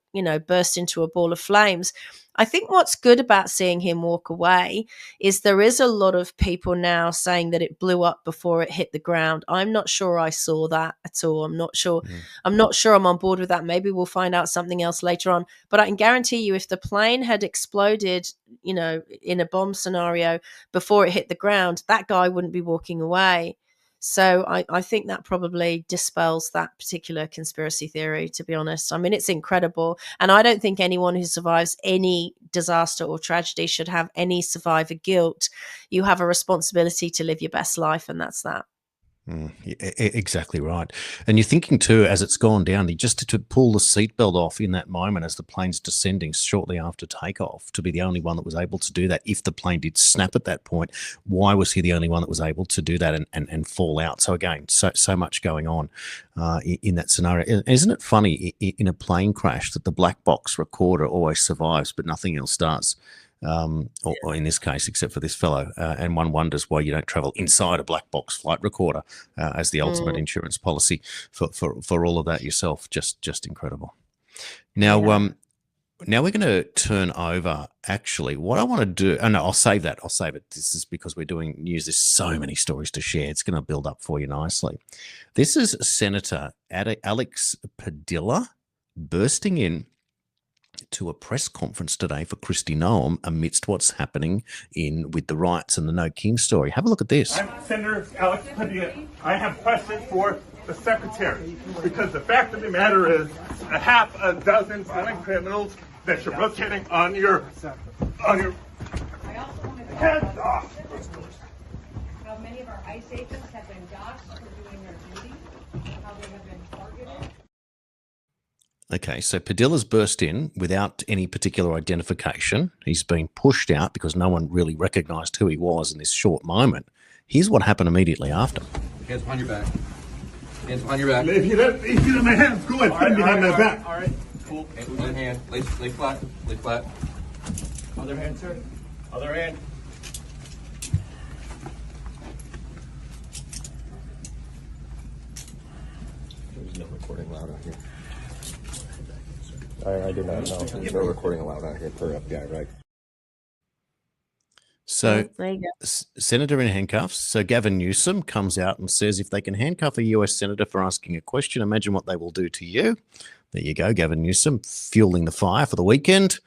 burst into a ball of flames. I think what's good about seeing him walk away is there is a lot of people now saying that it blew up before it hit the ground. I'm not sure I saw that at all. I'm not sure. I'm not sure I'm on board with that. Maybe we'll find out something else later on. But I can guarantee you, if the plane had exploded, in a bomb scenario before it hit the ground, that guy wouldn't be walking away. So I think that probably dispels that particular conspiracy theory, to be honest. I mean, it's incredible. And I don't think anyone who survives any disaster or tragedy should have any survivor guilt. You have a responsibility to live your best life, and that's that. Exactly right. And you're thinking too, as it's gone down, just to pull the seatbelt off in that moment as the plane's descending shortly after takeoff, to be the only one that was able to do that. If the plane did snap at that point, why was he the only one that was able to do that and fall out? So again, so much going on in that scenario. Isn't it funny in a plane crash that the black box recorder always survives, but nothing else does? Or in this case, except for this fellow, and one wonders why you don't travel inside a black box flight recorder as the ultimate insurance policy for all of that yourself. Just incredible. Now, now we're going to turn over. Actually, what I want to do, no, I'll save that. I'll save it. This is because we're doing news. There's so many stories to share. It's going to build up for you nicely. This is Senator Alex Padilla bursting in to a press conference today for Kristi Noem amidst what's happening with the riots and the No King story. Have a look at this. I'm Senator Alex Padilla. I have questions for the Secretary, because the fact of the matter is a half a dozen violent criminals that you're rotating on your heads off. How many of our ICE agents have been doxxed for doing their duty, how they have been targeted. Okay, so Padilla's burst in without any particular identification. He's been pushed out because no one really recognised who he was in this short moment. Here's what happened immediately after. Hands behind your back. Hands behind your back. If you let my hands go ahead, put them behind my back. All right, cool. One hand. Lay flat. Lay flat. Other hand, sir. Other hand. There's no recording louder here. I did not know. No recording allowed out here per FBI, right? So, there you go. Senator in handcuffs. So Gavin Newsom comes out and says if they can handcuff a US senator for asking a question, imagine what they will do to you. There you go, Gavin Newsom, fueling the fire for the weekend.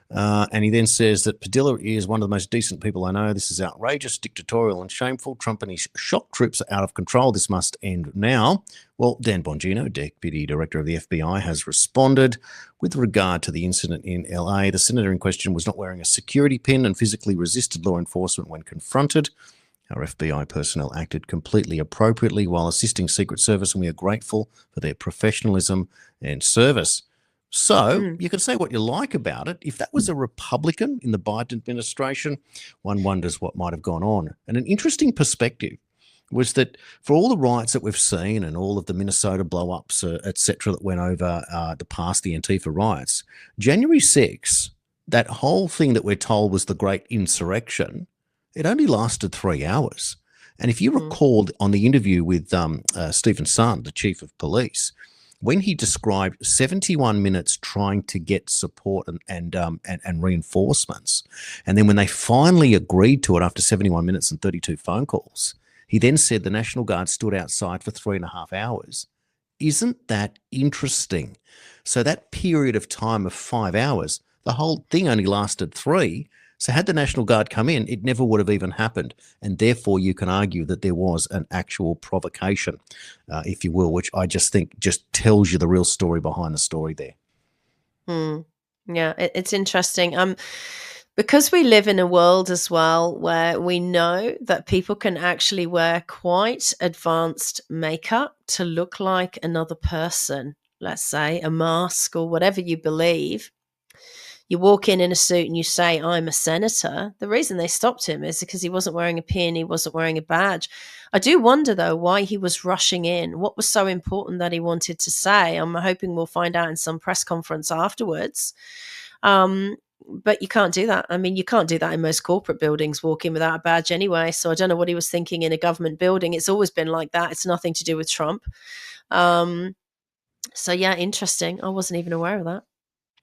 And he then says that Padilla is one of the most decent people I know. This is outrageous, dictatorial, and shameful. Trump and his shock troops are out of control. This must end now. Well, Dan Bongino, Deputy Director of the FBI, has responded with regard to the incident in LA. The senator in question was not wearing a security pin and physically resisted law enforcement when confronted. Our FBI personnel acted completely appropriately while assisting Secret Service, and we are grateful for their professionalism and service. So you can say what you like about it. If that was a Republican in the Biden administration, one wonders what might have gone on. And an interesting perspective was that for all the riots that we've seen and all of the Minnesota blow-ups, et cetera, that went over the Antifa riots, January 6th, that whole thing that we're told was the great insurrection, it only lasted 3 hours. And if you recall on the interview with Stephen Sund, the chief of police, when he described 71 minutes trying to get support and reinforcements, and then when they finally agreed to it after 71 minutes and 32 phone calls, he then said the National Guard stood outside for 3.5 hours. Isn't that interesting? So that period of time of 5 hours, the whole thing only lasted 3. So had the National Guard come in, it never would have even happened. And therefore, you can argue that there was an actual provocation, if you will, which I just think just tells you the real story behind the story there. Yeah, it's interesting. Because we live in a world as well where we know that people can actually wear quite advanced makeup to look like another person, let's say a mask or whatever you believe. You walk in a suit and you say, I'm a senator. The reason they stopped him is because he wasn't wearing a pin, he wasn't wearing a badge. I do wonder, though, why he was rushing in. What was so important that he wanted to say? I'm hoping we'll find out in some press conference afterwards. But you can't do that. I mean, you can't do that in most corporate buildings, walk in without a badge anyway. So I don't know what he was thinking in a government building. It's always been like that. It's nothing to do with Trump. So, yeah, interesting. I wasn't even aware of that.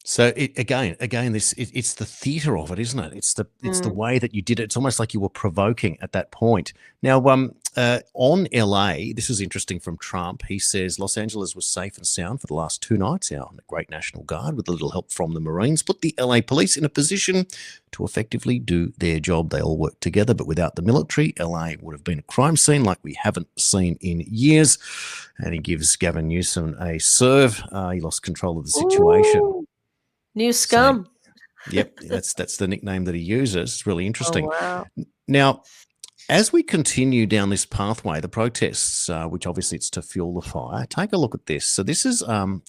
So it's the theatre of it, isn't it? It's the way that you did it. It's almost like you were provoking at that point. Now, on LA, this is interesting from Trump. He says Los Angeles was safe and sound for the last 2 nights. Our great National Guard, with a little help from the Marines, put the LA police in a position to effectively do their job. They all worked together, but without the military, LA would have been a crime scene like we haven't seen in years. And he gives Gavin Newsom a serve. He lost control of the situation. Ooh. New scum. So, yep, that's the nickname that he uses. It's really interesting. Oh, wow. Now, as we continue down this pathway, the protests, which obviously it's to fuel the fire, take a look at this. So this is an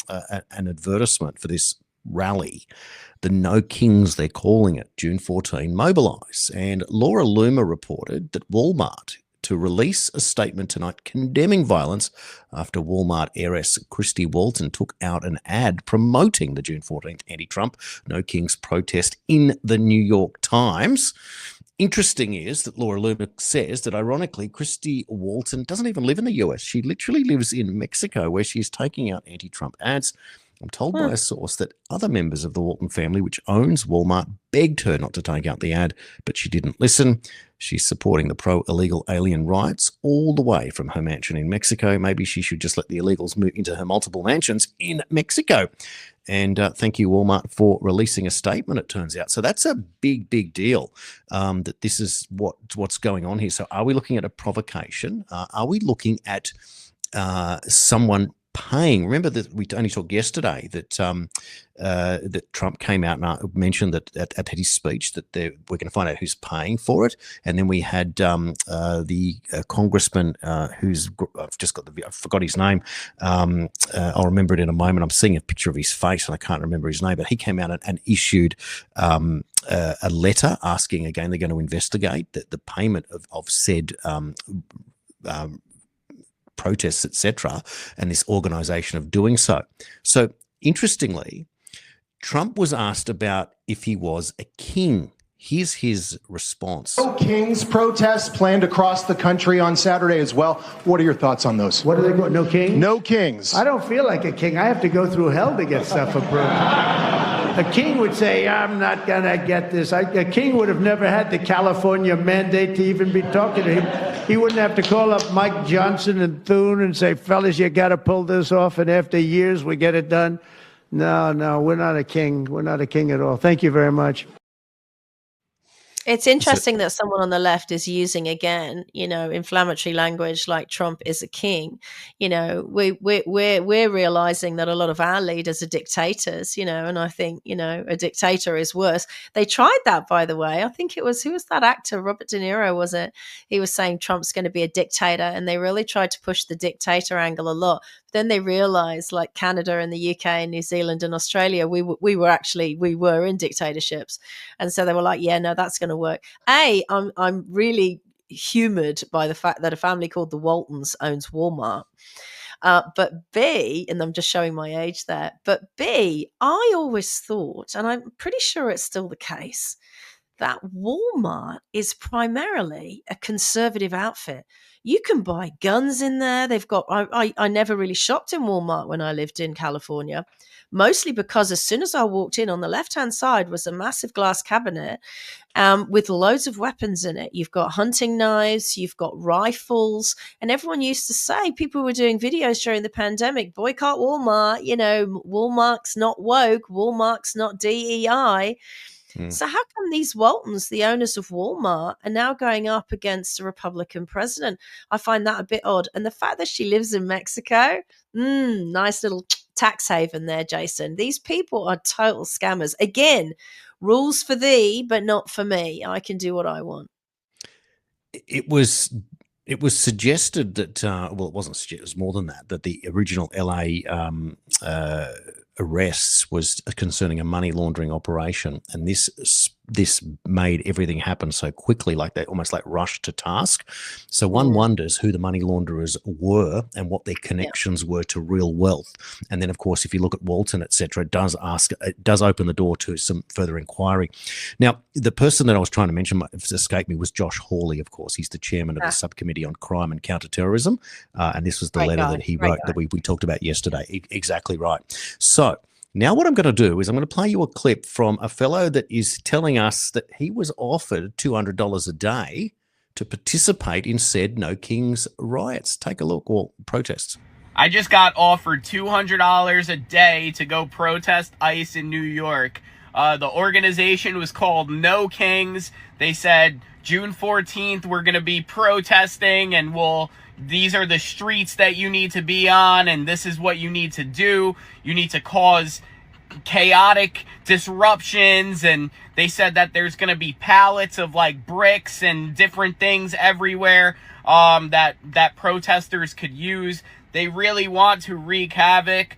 advertisement for this rally, the No Kings, they're calling it, June 14, mobilise. And Laura Loomer reported that Walmart to release a statement tonight condemning violence after Walmart heiress Christy Walton took out an ad promoting the June 14th anti-Trump No Kings protest in the New York Times. Interesting is that Laura Loomer says that, ironically, Christy Walton doesn't even live in the US. She literally lives in Mexico, where she's taking out anti-Trump ads. I'm told by a source that other members of the Walton family, which owns Walmart, begged her not to take out the ad, but she didn't listen. She's supporting the pro-illegal alien riots all the way from her mansion in Mexico. Maybe she should just let the illegals move into her multiple mansions in Mexico. And thank you, Walmart, for releasing a statement, it turns out. So that's a big, big deal, that this is what's going on here. So are we looking at a provocation? Are we looking at someone paying? Remember that we only talked yesterday that that Trump came out and mentioned that at his speech that we're going to find out who's paying for it. And then we had the congressman who's I've just got I forgot his name. I'll remember it in a moment. I'm seeing a picture of his face and I can't remember his name, but he came out and issued a letter asking, again, they're going to investigate the payment of said protests, etc., and this organization of doing so. So interestingly, Trump was asked about if he was a king. Here's his response. No Kings protests planned across the country on Saturday as well. What are your thoughts on those? What are they going? No Kings? No Kings. I don't feel like a king. I have to go through hell to get stuff approved. A king would say, I'm not going to get this. A king would have never had the California mandate to even be talking to him. He wouldn't have to call up Mike Johnson and Thune and say, fellas, you got to pull this off. And after years, we get it done. No, we're not a king. We're not a king at all. Thank you very much. It's interesting that someone on the left is using again, inflammatory language like Trump is a king. We're realizing that a lot of our leaders are dictators, and I think, a dictator is worse. They tried that, by the way. I think who was that actor? Robert De Niro, was it? He was saying Trump's going to be a dictator, and they really tried to push the dictator angle a lot. Then they realized, like Canada and the UK and New Zealand and Australia, we were in dictatorships. And so they were like, yeah, no, that's going to work. I'm really humored by the fact that a family called the Waltons owns Walmart. But B, and I'm just showing my age there, but B, I always thought, and I'm pretty sure it's still the case, that Walmart is primarily a conservative outfit. You can buy guns in there. They've got, I never really shopped in Walmart when I lived in California, mostly because as soon as I walked in, on the left-hand side was a massive glass cabinet with loads of weapons in it. You've got hunting knives, you've got rifles, and everyone used to say, people were doing videos during the pandemic, boycott Walmart, Walmart's not woke, Walmart's not DEI. So how come these Waltons, the owners of Walmart, are now going up against a Republican president? I find that a bit odd. And the fact that she lives in Mexico, nice little tax haven there, Jason. These people are total scammers. Again, rules for thee, but not for me. I can do what I want. It was suggested that, it wasn't suggested, it was more than that the original LA arrests was concerning a money laundering operation, and this made everything happen so quickly, like they almost like rushed to task. So one wonders who the money launderers were and what their connections were to real wealth. And then, of course, if you look at Walton, etc., it does open the door to some further inquiry. Now, the person that I was trying to mention, escaped me, was Josh Hawley. Of course, he's the chairman of the subcommittee on crime and counterterrorism, and this was the letter that he wrote that we talked about yesterday. Exactly right. So now what I'm going to do is I'm going to play you a clip from a fellow that is telling us that he was offered $200 a day to participate in said No Kings riots. Take a look, or protests. I just got offered $200 a day to go protest ICE in New York. The organization was called No Kings. They said June 14th we're going to be protesting, and these are the streets that you need to be on, and this is what you need to do. You need to cause chaotic disruptions, and they said that there's going to be pallets of like bricks and different things everywhere that protesters could use. They really want to wreak havoc.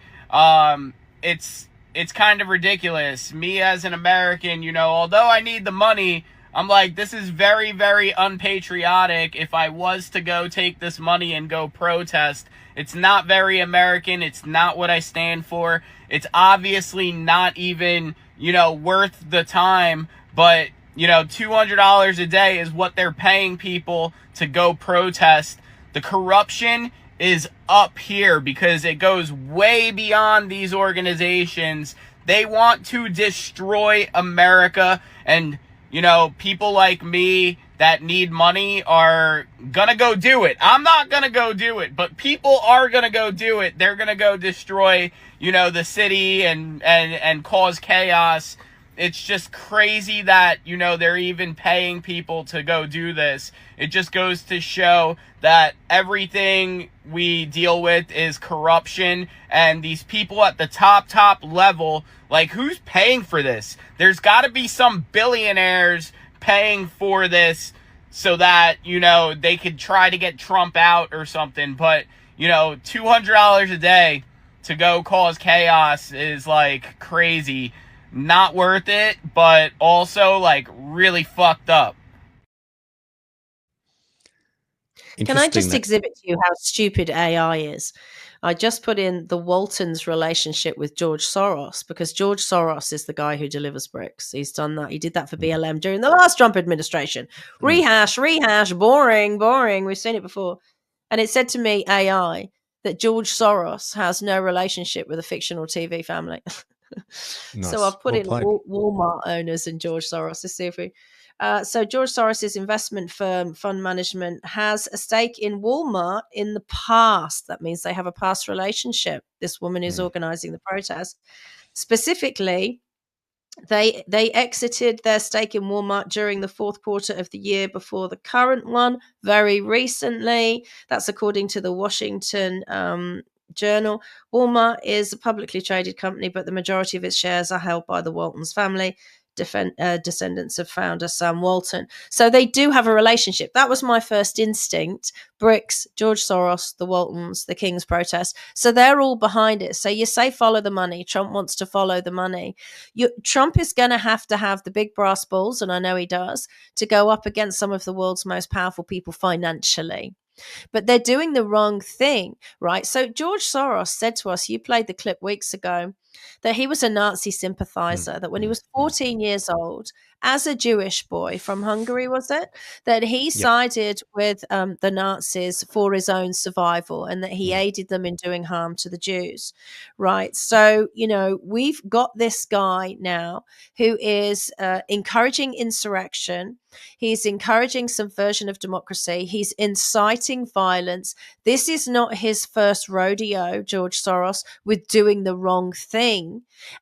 It's kind of ridiculous. Me as an American, although I need the money, I'm like, this is very, very unpatriotic. If I was to go take this money and go protest, it's not very American. It's not what I stand for. It's obviously not even, worth the time. But, $200 a day is what they're paying people to go protest. The corruption is up here because it goes way beyond these organizations. They want to destroy America, and people like me that need money are gonna go do it. I'm not gonna go do it, but people are gonna go do it. They're gonna go destroy, the city and cause chaos. It's just crazy that, they're even paying people to go do this. It just goes to show that everything we deal with is corruption, and these people at the top level, like, who's paying for this? There's got to be some billionaires paying for this so that, they could try to get Trump out or something. But, $200 a day to go cause chaos is like crazy. Not worth it, but also like really fucked up. Can I just exhibit to you how stupid AI is? I just put in the Waltons' relationship with George Soros, because George Soros is the guy who delivers bricks. He's done that. He did that for BLM during the last Trump administration. Rehash, boring, boring. We've seen it before. And it said to me, AI, that George Soros has no relationship with a fictional TV family. So Nice. I've put Well in played. Walmart owners and George Soros to see if we. So George Soros's investment firm, fund management, has a stake in Walmart in the past. That means they have a past relationship. This woman is organizing the protest. Specifically, they exited their stake in Walmart during the fourth quarter of the year before the current one, very recently. That's according to the Washington Journal. Walmart is a publicly traded company, but the majority of its shares are held by the Waltons family, descendants of founder Sam Walton. So they do have a relationship. That was my first instinct. BRICS, George Soros, the Waltons, the King's protest. So they're all behind it. So you say follow the money. Trump wants to follow the money. Trump is going to have the big brass balls, and I know he does, to go up against some of the world's most powerful people financially. But they're doing the wrong thing, right? So George Soros said to us, you played the clip weeks ago, that he was a Nazi sympathizer, that when he was 14 years old, as a Jewish boy from Hungary, was it, that he sided with the Nazis for his own survival, and that he aided them in doing harm to the Jews, right? So, we've got this guy now who is encouraging insurrection. He's encouraging subversion of democracy. He's inciting violence. This is not his first rodeo, George Soros, with doing the wrong thing.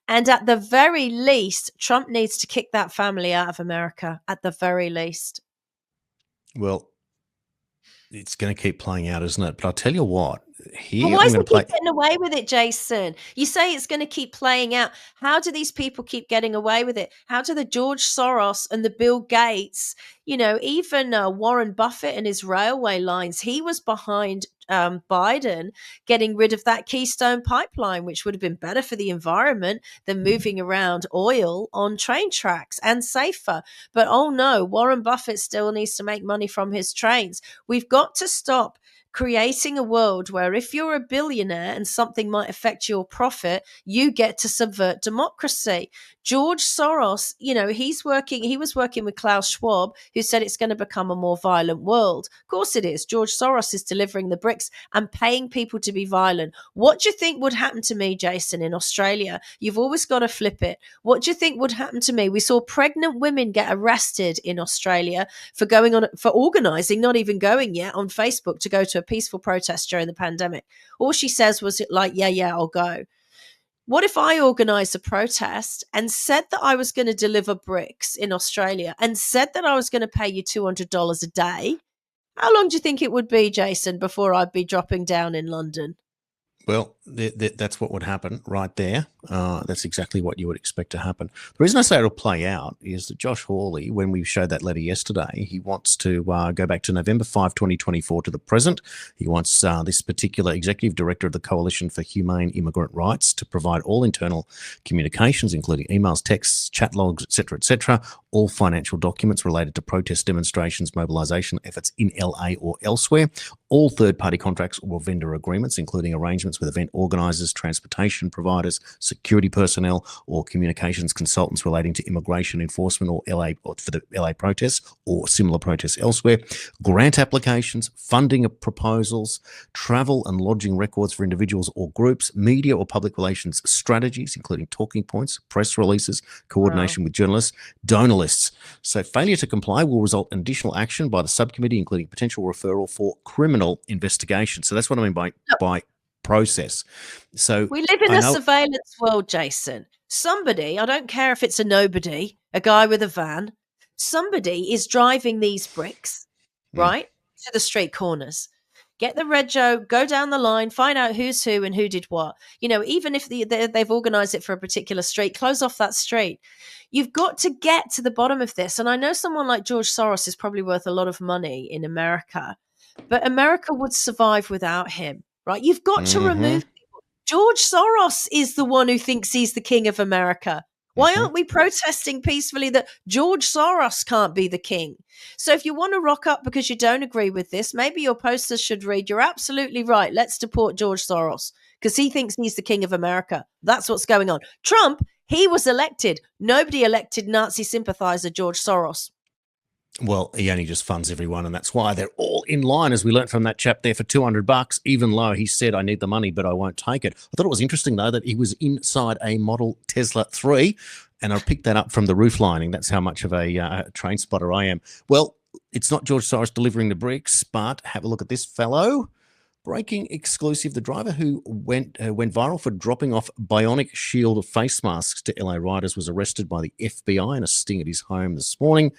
And at the very least, Trump needs to kick that family out of America, at the very least. Well, it's going to keep playing out, isn't it? But I'll tell you what, here Why I'm is going he to play. keep getting away with it, Jason? You say it's going to keep playing out. How do these people keep getting away with it? How do the George Soros and the Bill Gates, even Warren Buffett and his railway lines, he was behind Biden getting rid of that Keystone pipeline, which would have been better for the environment than moving around oil on train tracks and safer. But oh no, Warren Buffett still needs to make money from his trains. We've got to stop creating a world where if you're a billionaire and something might affect your profit, you get to subvert democracy. George Soros, he was working with Klaus Schwab, who said it's going to become a more violent world. Of course it is. George Soros is delivering the bricks and paying people to be violent. What do you think would happen to me, Jason, in Australia? You've always got to flip it. What do you think would happen to me? We saw pregnant women get arrested in Australia for organizing, not even going yet, on Facebook to go to a peaceful protest during the pandemic. All she says was like, yeah, I'll go. What if I organised a protest and said that I was going to deliver bricks in Australia and said that I was going to pay you $200 a day? How long do you think it would be, Jason, before I'd be dropping down in London? Well, that's what would happen right there. That's exactly what you would expect to happen. The reason I say it'll play out is that Josh Hawley, when we showed that letter yesterday, he wants to go back to November 5, 2024 to the present. He wants this particular executive director of the Coalition for Humane Immigrant Rights to provide all internal communications, including emails, texts, chat logs, etc., all financial documents related to protest demonstrations, mobilisation efforts in LA or elsewhere, all third-party contracts or vendor agreements, including arrangements with event organisers, transportation providers, security personnel, or communications consultants relating to immigration enforcement or for the LA protests or similar protests elsewhere, grant applications, funding of proposals, travel and lodging records for individuals or groups, media or public relations strategies, including talking points, press releases, coordination with journalists, donor lists. So failure to comply will result in additional action by the subcommittee, including potential referral for criminal investigation. So that's what I mean by process. So we live in a surveillance world, Jason. Somebody, I don't care if it's a nobody, a guy with a van, somebody is driving these bricks, right, to the street corners. Get the rego, go down the line, find out who's who and who did what. Even if they've organised it for a particular street, close off that street. You've got to get to the bottom of this. And I know someone like George Soros is probably worth a lot of money in America, but America would survive without him, right? You've got to remove people. George Soros is the one who thinks he's the king of America. Why aren't we protesting peacefully that George Soros can't be the king? So if you want to rock up because you don't agree with this, maybe your posters should read, "You're absolutely right. Let's deport George Soros because he thinks he's the king of America." That's what's going on. Trump, he was elected. Nobody elected Nazi sympathizer George Soros. Well, he only just funds everyone, and that's why they're all in line, as we learnt from that chap there, for $200. Even though he said, "I need the money, but I won't take it." I thought it was interesting, though, that he was inside a model Tesla 3, and I picked that up from the roof lining. That's how much of a train spotter I am. Well, it's not George Soros delivering the bricks, but have a look at this fellow. Breaking exclusive, the driver who went viral for dropping off bionic shield face masks to LA riders was arrested by the FBI in a sting at his home this morning.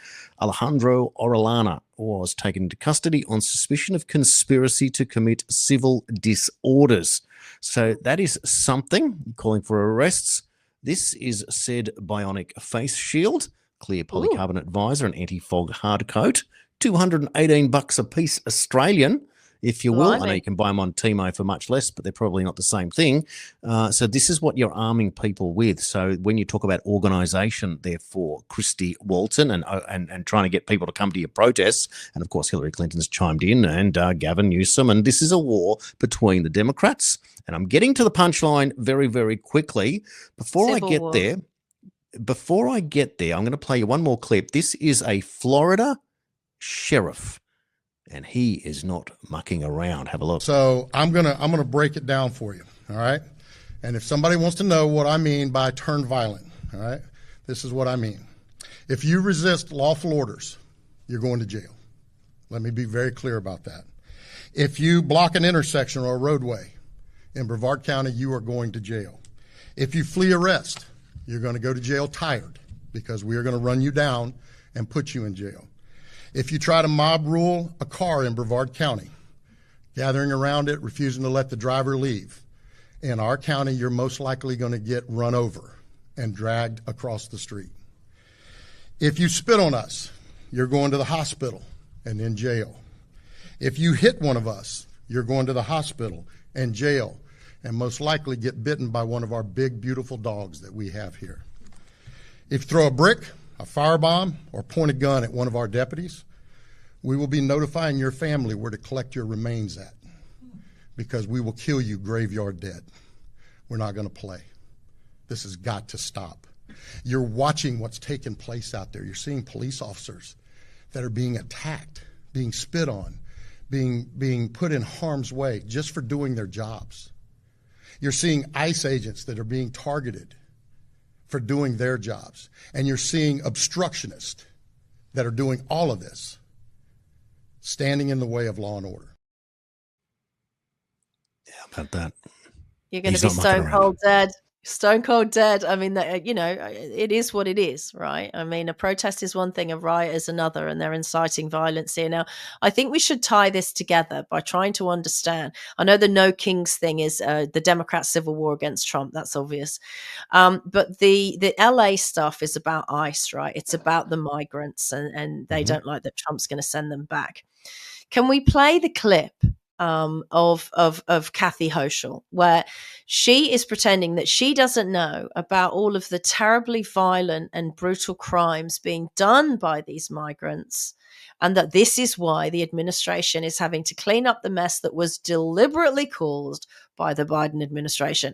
Alejandro Orellana was taken into custody on suspicion of conspiracy to commit civil disorders. So that is something, calling for arrests. This is said bionic face shield, clear polycarbonate visor and anti-fog hard coat, $218 a piece Australian, if you will. I know you can buy them on Timo for much less, but they're probably not the same thing. So this is what you're arming people with. So when you talk about organisation, therefore, Christy Walton and trying to get people to come to your protests, and of course Hillary Clinton's chimed in, and Gavin Newsom, and this is a war between the Democrats. And I'm getting to the punchline very, very quickly. Before I get there, I'm going to play you one more clip. This is a Florida sheriff, and he is not mucking around. Have a look. So I'm gonna break it down for you, all right? And if somebody wants to know what I mean by turn violent, all right, this is what I mean. If you resist lawful orders, you're going to jail. Let me be very clear about that. If you block an intersection or a roadway in Brevard County, you are going to jail. If you flee arrest, you're going to go to jail tired, because we are going to run you down and put you in jail. If you try to mob rule a car in Brevard County, gathering around it, refusing to let the driver leave, in our county, you're most likely going to get run over and dragged across the street. If you spit on us, you're going to the hospital and in jail. If you hit one of us, you're going to the hospital and jail, and most likely get bitten by one of our big, beautiful dogs that we have here. If you throw a brick, a firebomb, or point a gun at one of our deputies, we will be notifying your family where to collect your remains at, because we will kill you graveyard dead. We're not going to play. This has got to stop. You're watching what's taking place out there. You're seeing police officers that are being attacked, being spit on, being put in harm's way just for doing their jobs. You're seeing ICE agents that are being targeted for doing their jobs. And you're seeing obstructionists that are doing all of this, standing in the way of law and order. Yeah, about that. You're going to be stone cold dead. Stone cold dead. I mean, it is what it is, right? I mean, a protest is one thing, a riot is another, and they're inciting violence here. Now, I think we should tie this together by trying to understand. I know the No Kings thing is the Democrat civil war against Trump. That's obvious. But the LA stuff is about ICE, right? It's about the migrants, and they don't like that Trump's going to send them back. Can we play the clip of Kathy Hochul, where she is pretending that she doesn't know about all of the terribly violent and brutal crimes being done by these migrants, and that this is why the administration is having to clean up the mess that was deliberately caused by the Biden administration.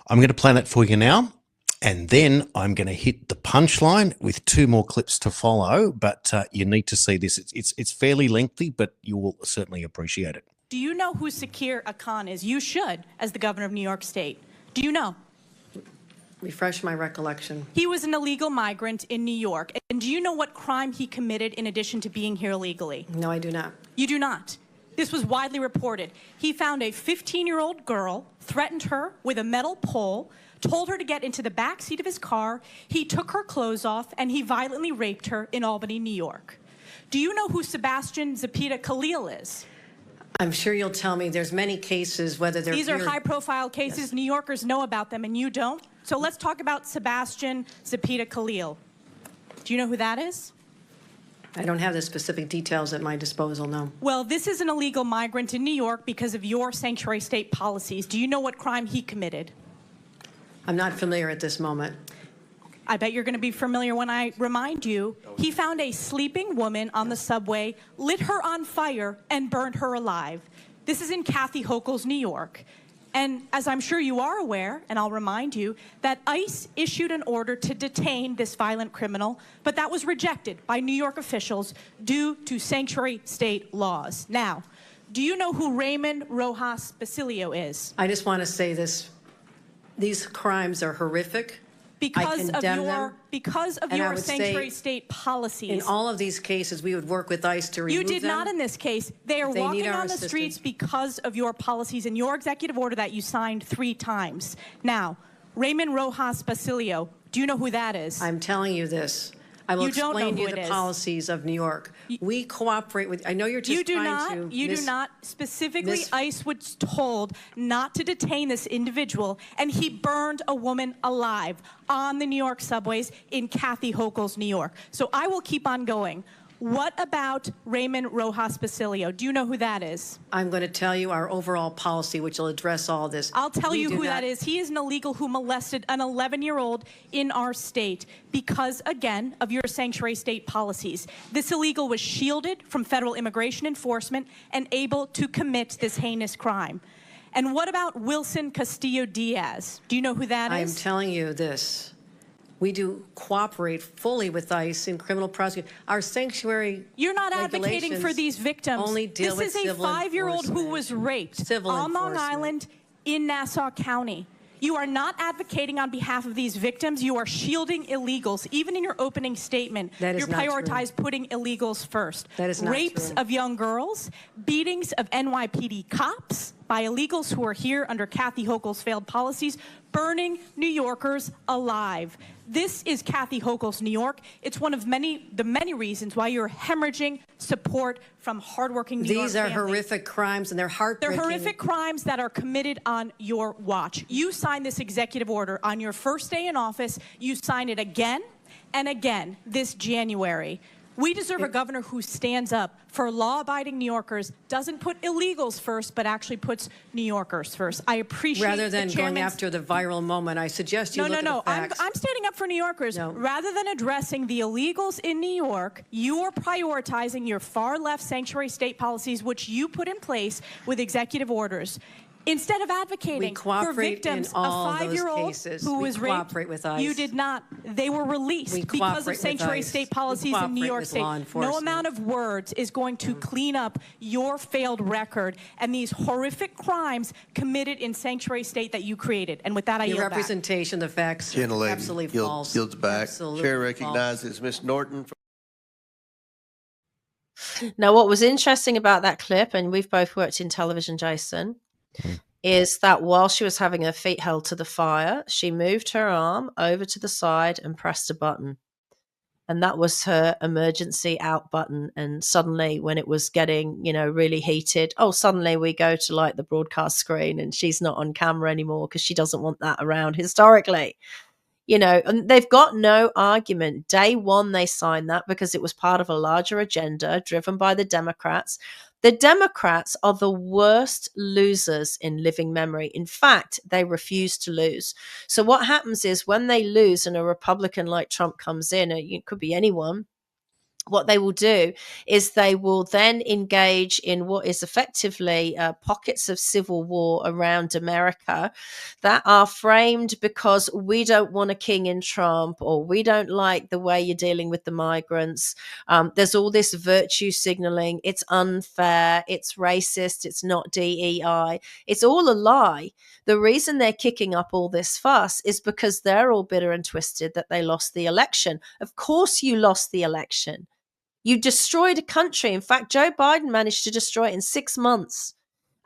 I'm going to play that for you now, and then I'm going to hit the punchline with 2 more clips to follow, but you need to see this. It's fairly lengthy, but you will certainly appreciate it. Do you know who Sakir Khan is? You should, as the governor of New York State. Do you know? Refresh my recollection. He was an illegal migrant in New York. And do you know what crime he committed in addition to being here illegally? No, I do not. You do not. This was widely reported. He found a 15-year-old girl, threatened her with a metal pole, told her to get into the back seat of his car. He took her clothes off, and he violently raped her in Albany, New York. Do you know who Sebastian Zapita Khalil is? I'm sure you'll tell me. There's many cases, whether they're... These are high-profile cases. Yes. New Yorkers know about them, and you don't. So let's talk about Sebastian Zapita Khalil. Do you know who that is? I don't have the specific details at my disposal, no. Well, this is an illegal migrant in New York because of your sanctuary state policies. Do you know what crime he committed? I'm not familiar at this moment. I bet you're going to be familiar when I remind you. He found a sleeping woman on the subway, lit her on fire, and burned her alive. This is in Kathy Hochul's New York. And as I'm sure you are aware, and I'll remind you, that ICE issued an order to detain this violent criminal, but that was rejected by New York officials due to sanctuary state laws. Now, do you know who Raymond Rojas Basilio is? I just want to say this. These crimes are horrific. Because of And I your would sanctuary say state policies. In all of these cases, we would work with ICE to remove You did them. not in this case. They are If they need walking our on the assistance. streets because of your policies and your executive order that you signed 3 times. Now, Raymond Rojas Basilio, do you know who that is? I'm telling you this. I will You don't explain know to you who the it is. policies of New York. We cooperate with. I know you're just You do trying not. to. You do not. Specifically, miss- ICE was told not to detain this individual, and he burned a woman alive on the New York subways in Kathy Hochul's New York. So I will keep on going. What about Raymond Rojas Basilio? Do you know who that is? I'm going to tell you our overall policy, which will address all this. I'll tell We you do who not- that is. He is an illegal who molested an 11-year-old in our state because, again, of your sanctuary state policies. This illegal was shielded from federal immigration enforcement and able to commit this heinous crime. And what about Wilson Castillo Diaz? Do you know who that I'm is? telling you this. We do cooperate fully with ICE in criminal prosecution. Our sanctuary You're not advocating for regulations these victims. only deal This with is a civil 5-year-old who enforcement. was raped Civil on Long enforcement. Island in Nassau County. You are not advocating on behalf of these victims. You are shielding illegals. Even in your opening statement, That is you not true. prioritize putting illegals first. That is not Rapes true. of young girls, beatings of NYPD cops by illegals who are here under Kathy Hochul's failed policies, burning New Yorkers alive. This is Kathy Hochul's New York. It's one of the many reasons why you're hemorrhaging support from hardworking New York These are families. horrific crimes, and they're They're heartbreaking. horrific crimes that are committed on your watch. You signed this executive order on your first day in office. You signed it again and again this January. We deserve a governor who stands up for law-abiding New Yorkers, doesn't put illegals first, but actually puts New Yorkers first. I appreciate Rather than the going chairman's- after the viral moment, I suggest you No, look no, no. at the facts. I'm standing up for New Yorkers. Rather than addressing the illegals in New York, you are prioritizing your far-left sanctuary state policies, which you put in place with executive orders. Instead of advocating for cooperate victims, in all a those 5-year-old cases. who We was raped, cooperate with ICE. you did not. They were released We because cooperate of with sanctuary ICE. state We policies in New cooperate York with State. law No enforcement. amount of words is going to clean up your failed record and these horrific crimes committed in sanctuary state that you created. And with that, I Your yield back. representation, the facts, are Gentlelady absolutely false. yields back. Absolutely Chair false. recognizes Ms. Norton. Now, what was interesting about that clip, and we've both worked in television, Jason, is that while she was having her feet held to the fire, she moved her arm over to the side and pressed a button. And that was her emergency out button. And suddenly, when it was getting, really heated, suddenly we go to like the broadcast screen and she's not on camera anymore because she doesn't want that around historically. And they've got no argument. Day one, they signed that because it was part of a larger agenda driven by the Democrats. The Democrats are the worst losers in living memory. In fact, they refuse to lose. So what happens is when they lose and a Republican like Trump comes in, it could be anyone, what they will do is they will then engage in what is effectively pockets of civil war around America that are framed because we don't want a king in Trump, or we don't like the way you're dealing with the migrants. There's all this virtue signaling. It's unfair. It's racist. It's not DEI. It's all a lie. The reason they're kicking up all this fuss is because they're all bitter and twisted that they lost the election. Of course you lost the election. You destroyed a country. In fact, Joe Biden managed to destroy it in 6 months.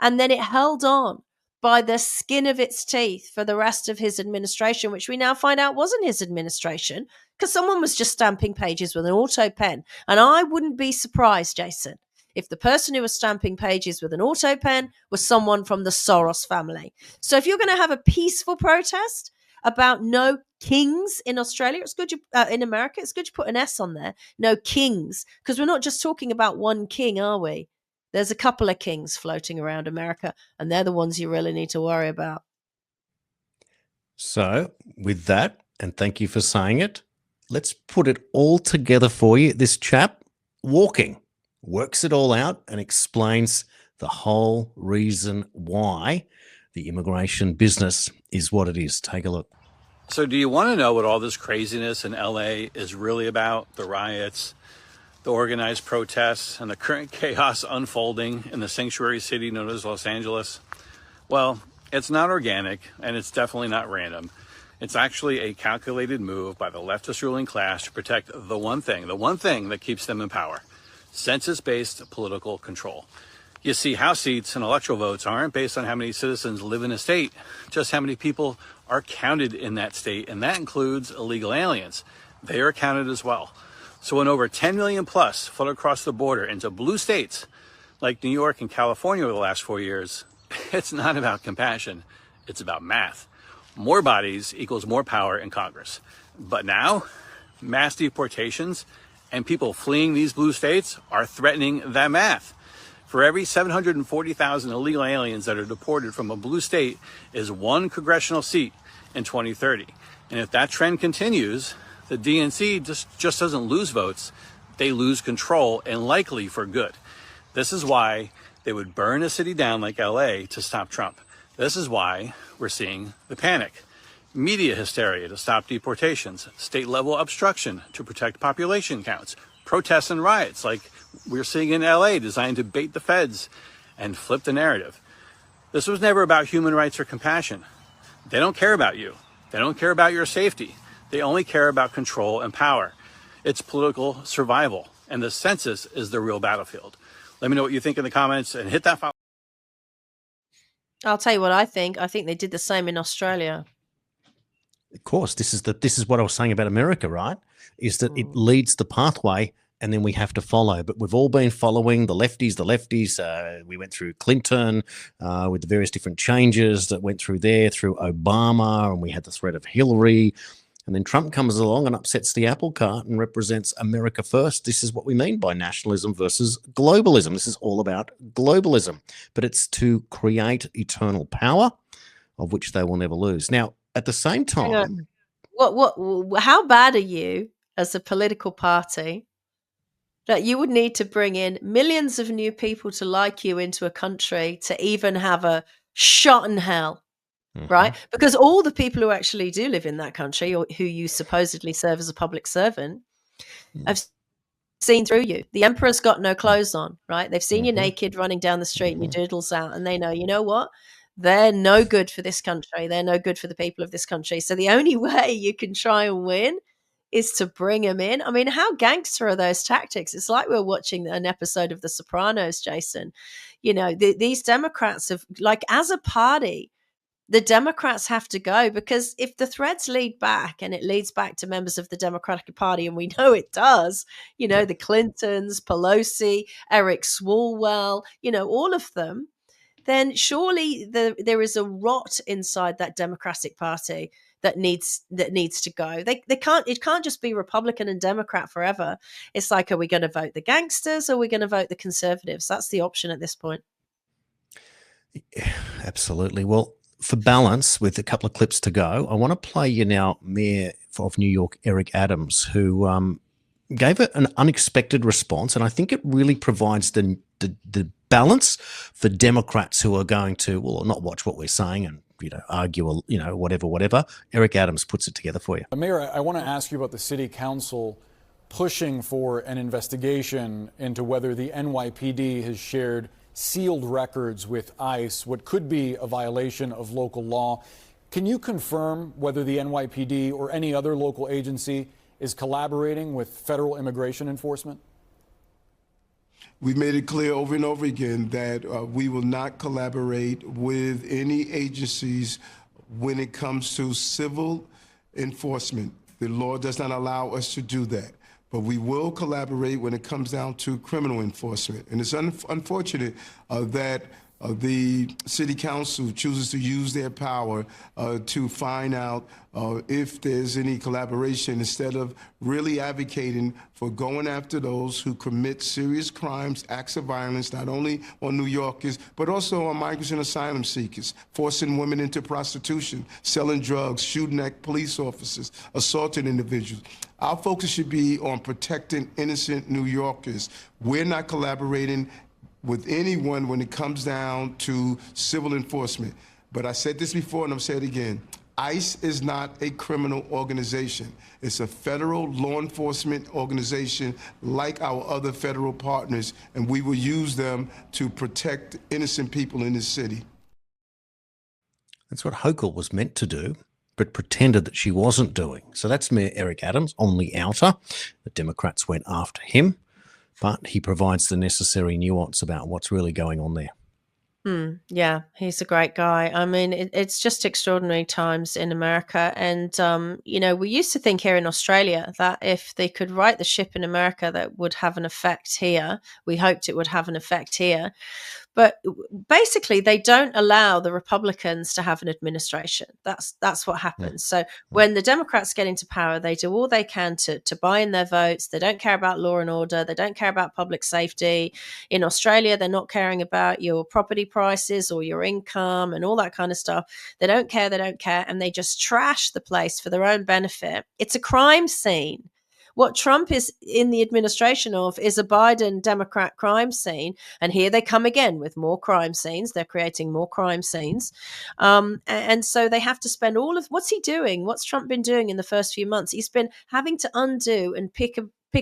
And then it held on by the skin of its teeth for the rest of his administration, which we now find out wasn't his administration because someone was just stamping pages with an auto pen. And I wouldn't be surprised, Jason, if the person who was stamping pages with an auto pen was someone from the Soros family. So if you're going to have a peaceful protest about no kings in Australia, it's good you, in America, it's good you put an S on there. No kings, because we're not just talking about one king, are we? There's a couple of kings floating around America, and they're the ones you really need to worry about. So, with that, and thank you for saying it. Let's put it all together for you. This chap, walking, works it all out and explains the whole reason why the immigration business is what it is. Take a look. So do you want to know what all this craziness in LA is really about? The riots, the organized protests, and the current chaos unfolding in the sanctuary city known as Los Angeles? Well, it's not organic, and it's definitely not random. It's actually a calculated move by the leftist ruling class to protect the one thing that keeps them in power: census-based political control. You see, House seats and electoral votes aren't based on how many citizens live in a state, just how many people are counted in that state, and that includes illegal aliens. They are counted as well. So when over 10 million plus flood across the border into blue states like New York and California over the last 4 years, it's not about compassion, it's about math. More bodies equals more power in Congress. But now, mass deportations and people fleeing these blue states are threatening that math. For every 740,000 illegal aliens that are deported from a blue state is one congressional seat in 2030. And if that trend continues, the DNC just doesn't lose votes, they lose control, and likely for good. This is why they would burn a city down like LA to stop Trump. This is why we're seeing the panic. Media hysteria to stop deportations, state-level obstruction to protect population counts, protests and riots like we're seeing in LA designed to bait the feds and flip the narrative. This was never about human rights or compassion. They don't care about you. They don't care about your safety. They only care about control and power. It's political survival, and the census is the real battlefield. Let me know what you think in the comments and hit that follow. I'll tell you what I think. I think they did the same in Australia. Of course, this is what I was saying about America, right? Is that it leads the pathway and then we have to follow. But we've all been following the lefties. We went through Clinton with the various different changes that went through there, through Obama, and we had the threat of Hillary. And then Trump comes along and upsets the apple cart and represents America first. This is what we mean by nationalism versus globalism. This is all about globalism, but it's to create eternal power, of which they will never lose. Now, at the same time, how bad are you as a political party that you would need to bring in millions of new people to like you into a country to even have a shot in hell? Right? Because all the people who actually do live in that country, or who you supposedly serve as a public servant, have seen through you. The emperor's got no clothes on, right? They've seen you naked running down the street and your doodles out, and they know, you know what? They're no good for this country. They're no good for the people of this country. So the only way you can try and win is to bring them in. I mean, how gangster are those tactics? It's like we're watching an episode of The Sopranos, Jason. You know, these Democrats have, like, as a party, the Democrats have to go, because if the threads lead back and it leads back to members of the Democratic Party, and we know it does, you know, the Clintons, Pelosi, Eric Swalwell, you know, all of them, then surely there is a rot inside that Democratic Party that needs to go. It can't just be Republican and Democrat forever. It's like, are we going to vote the gangsters or are we going to vote the conservatives? That's the option at this point. Yeah, absolutely. Well, for balance, with a couple of clips to go, I want to play you now Mayor of New York, Eric Adams, who gave it an unexpected response, and I think it really provides the balance for Democrats who are going to, well, not watch what we're saying and, you know, argue, you know, whatever. Eric Adams puts it together for you. Mayor, I want to ask you about the City Council pushing for an investigation into whether the NYPD has shared sealed records with ICE, what could be a violation of local law. Can you confirm whether the NYPD or any other local agency is collaborating with federal immigration enforcement? We've made it clear over and over again that we will not collaborate with any agencies when it comes to civil enforcement. The law does not allow us to do that. But we will collaborate when it comes down to criminal enforcement. And it's unfortunate that The city council chooses to use their power to find out if there's any collaboration instead of really advocating for going after those who commit serious crimes, acts of violence, not only on New Yorkers, but also on migrants and asylum seekers, forcing women into prostitution, selling drugs, shooting at police officers, assaulting individuals. Our focus should be on protecting innocent New Yorkers. We're not collaborating with anyone when it comes down to civil enforcement. But I said this before and I'm saying it again. ICE is not a criminal organization. It's a federal law enforcement organization like our other federal partners, and we will use them to protect innocent people in this city. That's what Hochul was meant to do, but pretended that she wasn't doing. So that's Mayor Eric Adams on the outer. The Democrats went after him, but he provides the necessary nuance about what's really going on there. Yeah, he's a great guy. I mean, it's just extraordinary times in America. And, we used to think here in Australia that if they could right the ship in America, that would have an effect here. We hoped it would have an effect here. But basically, they don't allow the Republicans to have an administration. That's what happens. So when the Democrats get into power, they do all they can to buy in their votes. They don't care about law and order. They don't care about public safety. In Australia, they're not caring about your property prices or your income and all that kind of stuff. They don't care. And they just trash the place for their own benefit. It's a crime scene. What Trump is in the administration of is a Biden Democrat crime scene. And here they come again with more crime scenes. They're creating more crime scenes. And so they have to spend what's he doing? What's Trump been doing in the first few months? He's been having to undo and pick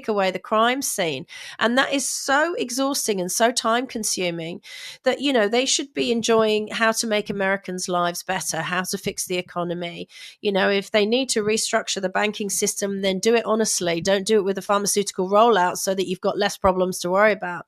away the crime scene. And that is so exhausting and so time consuming that, they should be enjoying how to make Americans' lives better, how to fix the economy. If they need to restructure the banking system, then do it honestly. Don't do it with a pharmaceutical rollout so that you've got less problems to worry about.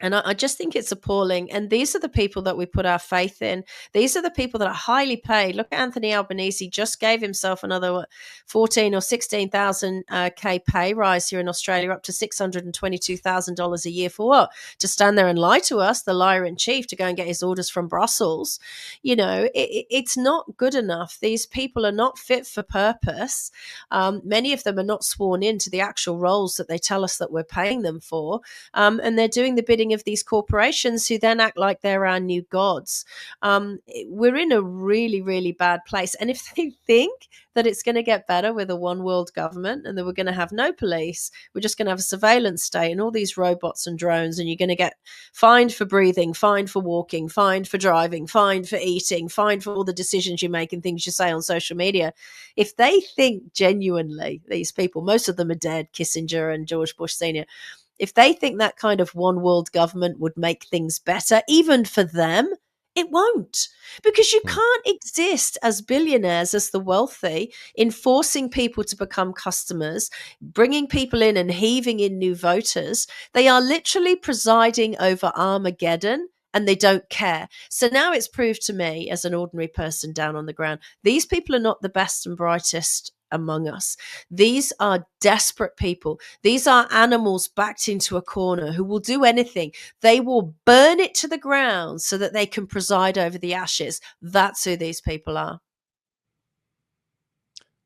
And I just think it's appalling. And these are the people that we put our faith in. These are the people that are highly paid. Look at Anthony Albanese, just gave himself another 14 or 16,000 K pay rise here in Australia, up to $622,000 a year for what? To stand there and lie to us, the liar in chief, to go and get his orders from Brussels. It's not good enough. These people are not fit for purpose. Many of them are not sworn into the actual roles that they tell us that we're paying them for. And they're doing the bidding of these corporations who then act like they're our new gods. We're in a really, really bad place. And if they think that it's going to get better with a one world government and that we're going to have no police, we're just going to have a surveillance state and all these robots and drones, and you're going to get fined for breathing, fined for walking, fined for driving, fined for eating, fined for all the decisions you make and things you say on social media. If they think genuinely, these people, most of them are dead, Kissinger and George Bush Sr., if they think that kind of one world government would make things better, even for them, it won't. Because you can't exist as billionaires, as the wealthy, in forcing people to become customers, bringing people in and heaving in new voters. They are literally presiding over Armageddon, and they don't care. So now it's proved to me, as an ordinary person down on the ground, these people are not the best and brightest among us. These are desperate people. These are animals backed into a corner who will do anything. They will burn it to the ground so that they can preside over the ashes. That's who these people are.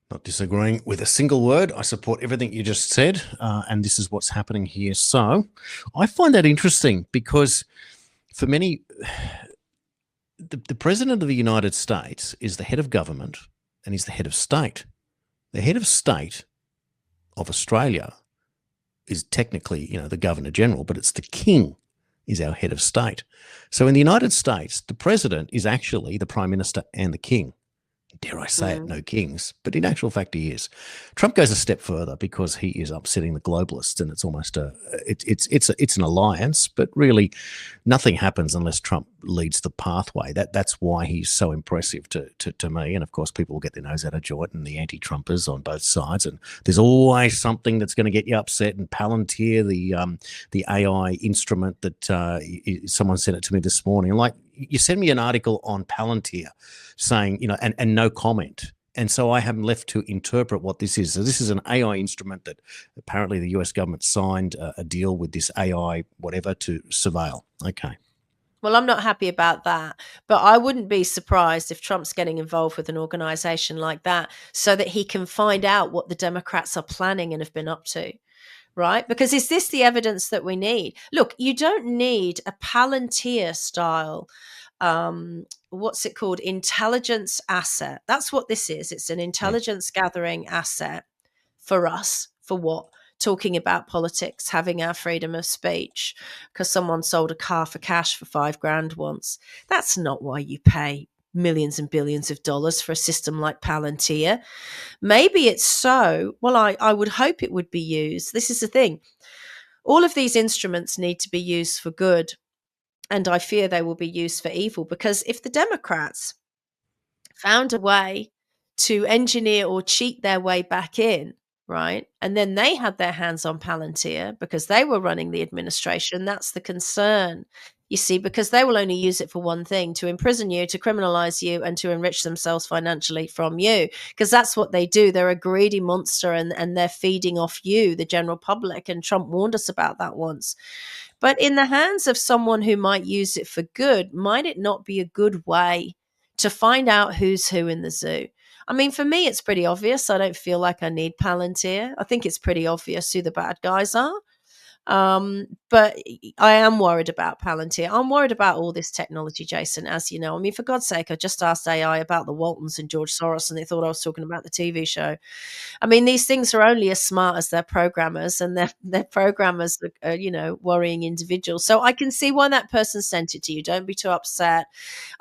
Not disagreeing with a single word. I support everything you just said, and this is what's happening here. So I find that interesting because for many, the President of the United States is the head of government and he's the head of state. The head of state of Australia is technically, the Governor General, but it's the King is our head of state. So in the United States, the President is actually the Prime Minister and the King. Dare I say it, no kings, but in actual fact he is. Trump goes a step further because he is upsetting the globalists, and it's almost it's an alliance, but really nothing happens unless Trump leads the pathway. That's why he's so impressive to me. And of course, people will get their nose out of joint, and the anti-Trumpers on both sides. And there's always something that's going to get you upset. And Palantir, the AI instrument that someone sent it to me this morning, like, you send me an article on Palantir saying, and no comment. And so I am left to interpret what this is. So this is an AI instrument that apparently the US government signed a deal with this AI whatever to surveil. Okay. Well, I'm not happy about that, but I wouldn't be surprised if Trump's getting involved with an organization like that so that he can find out what the Democrats are planning and have been up to, right? Because is this the evidence that we need? Look, you don't need a Palantir style, what's it called? Intelligence asset. That's what this is. It's an intelligence gathering asset for us. For what? Talking about politics, having our freedom of speech, because someone sold a car for cash for $5,000 once. That's not why you pay millions and billions of dollars for a system like Palantir. Maybe it's so. Well, I would hope it would be used. This is the thing. All of these instruments need to be used for good, and I fear they will be used for evil, because if the Democrats found a way to engineer or cheat their way back in, right? And then they had their hands on Palantir because they were running the administration. That's the concern, you see, because they will only use it for one thing: to imprison you, to criminalize you, and to enrich themselves financially from you, because that's what they do. They're a greedy monster, and they're feeding off you, the general public. And Trump warned us about that once. But in the hands of someone who might use it for good, might it not be a good way to find out who's who in the zoo? I mean, for me, it's pretty obvious. I don't feel like I need Palantir. I think it's pretty obvious who the bad guys are. But I am worried about Palantir. I'm worried about all this technology, Jason, as you know. I mean, for God's sake, I just asked AI about the Waltons and George Soros, and they thought I was talking about the TV show. I mean, these things are only as smart as their programmers, and their programmers are, worrying individuals. So I can see why that person sent it to you. Don't be too upset.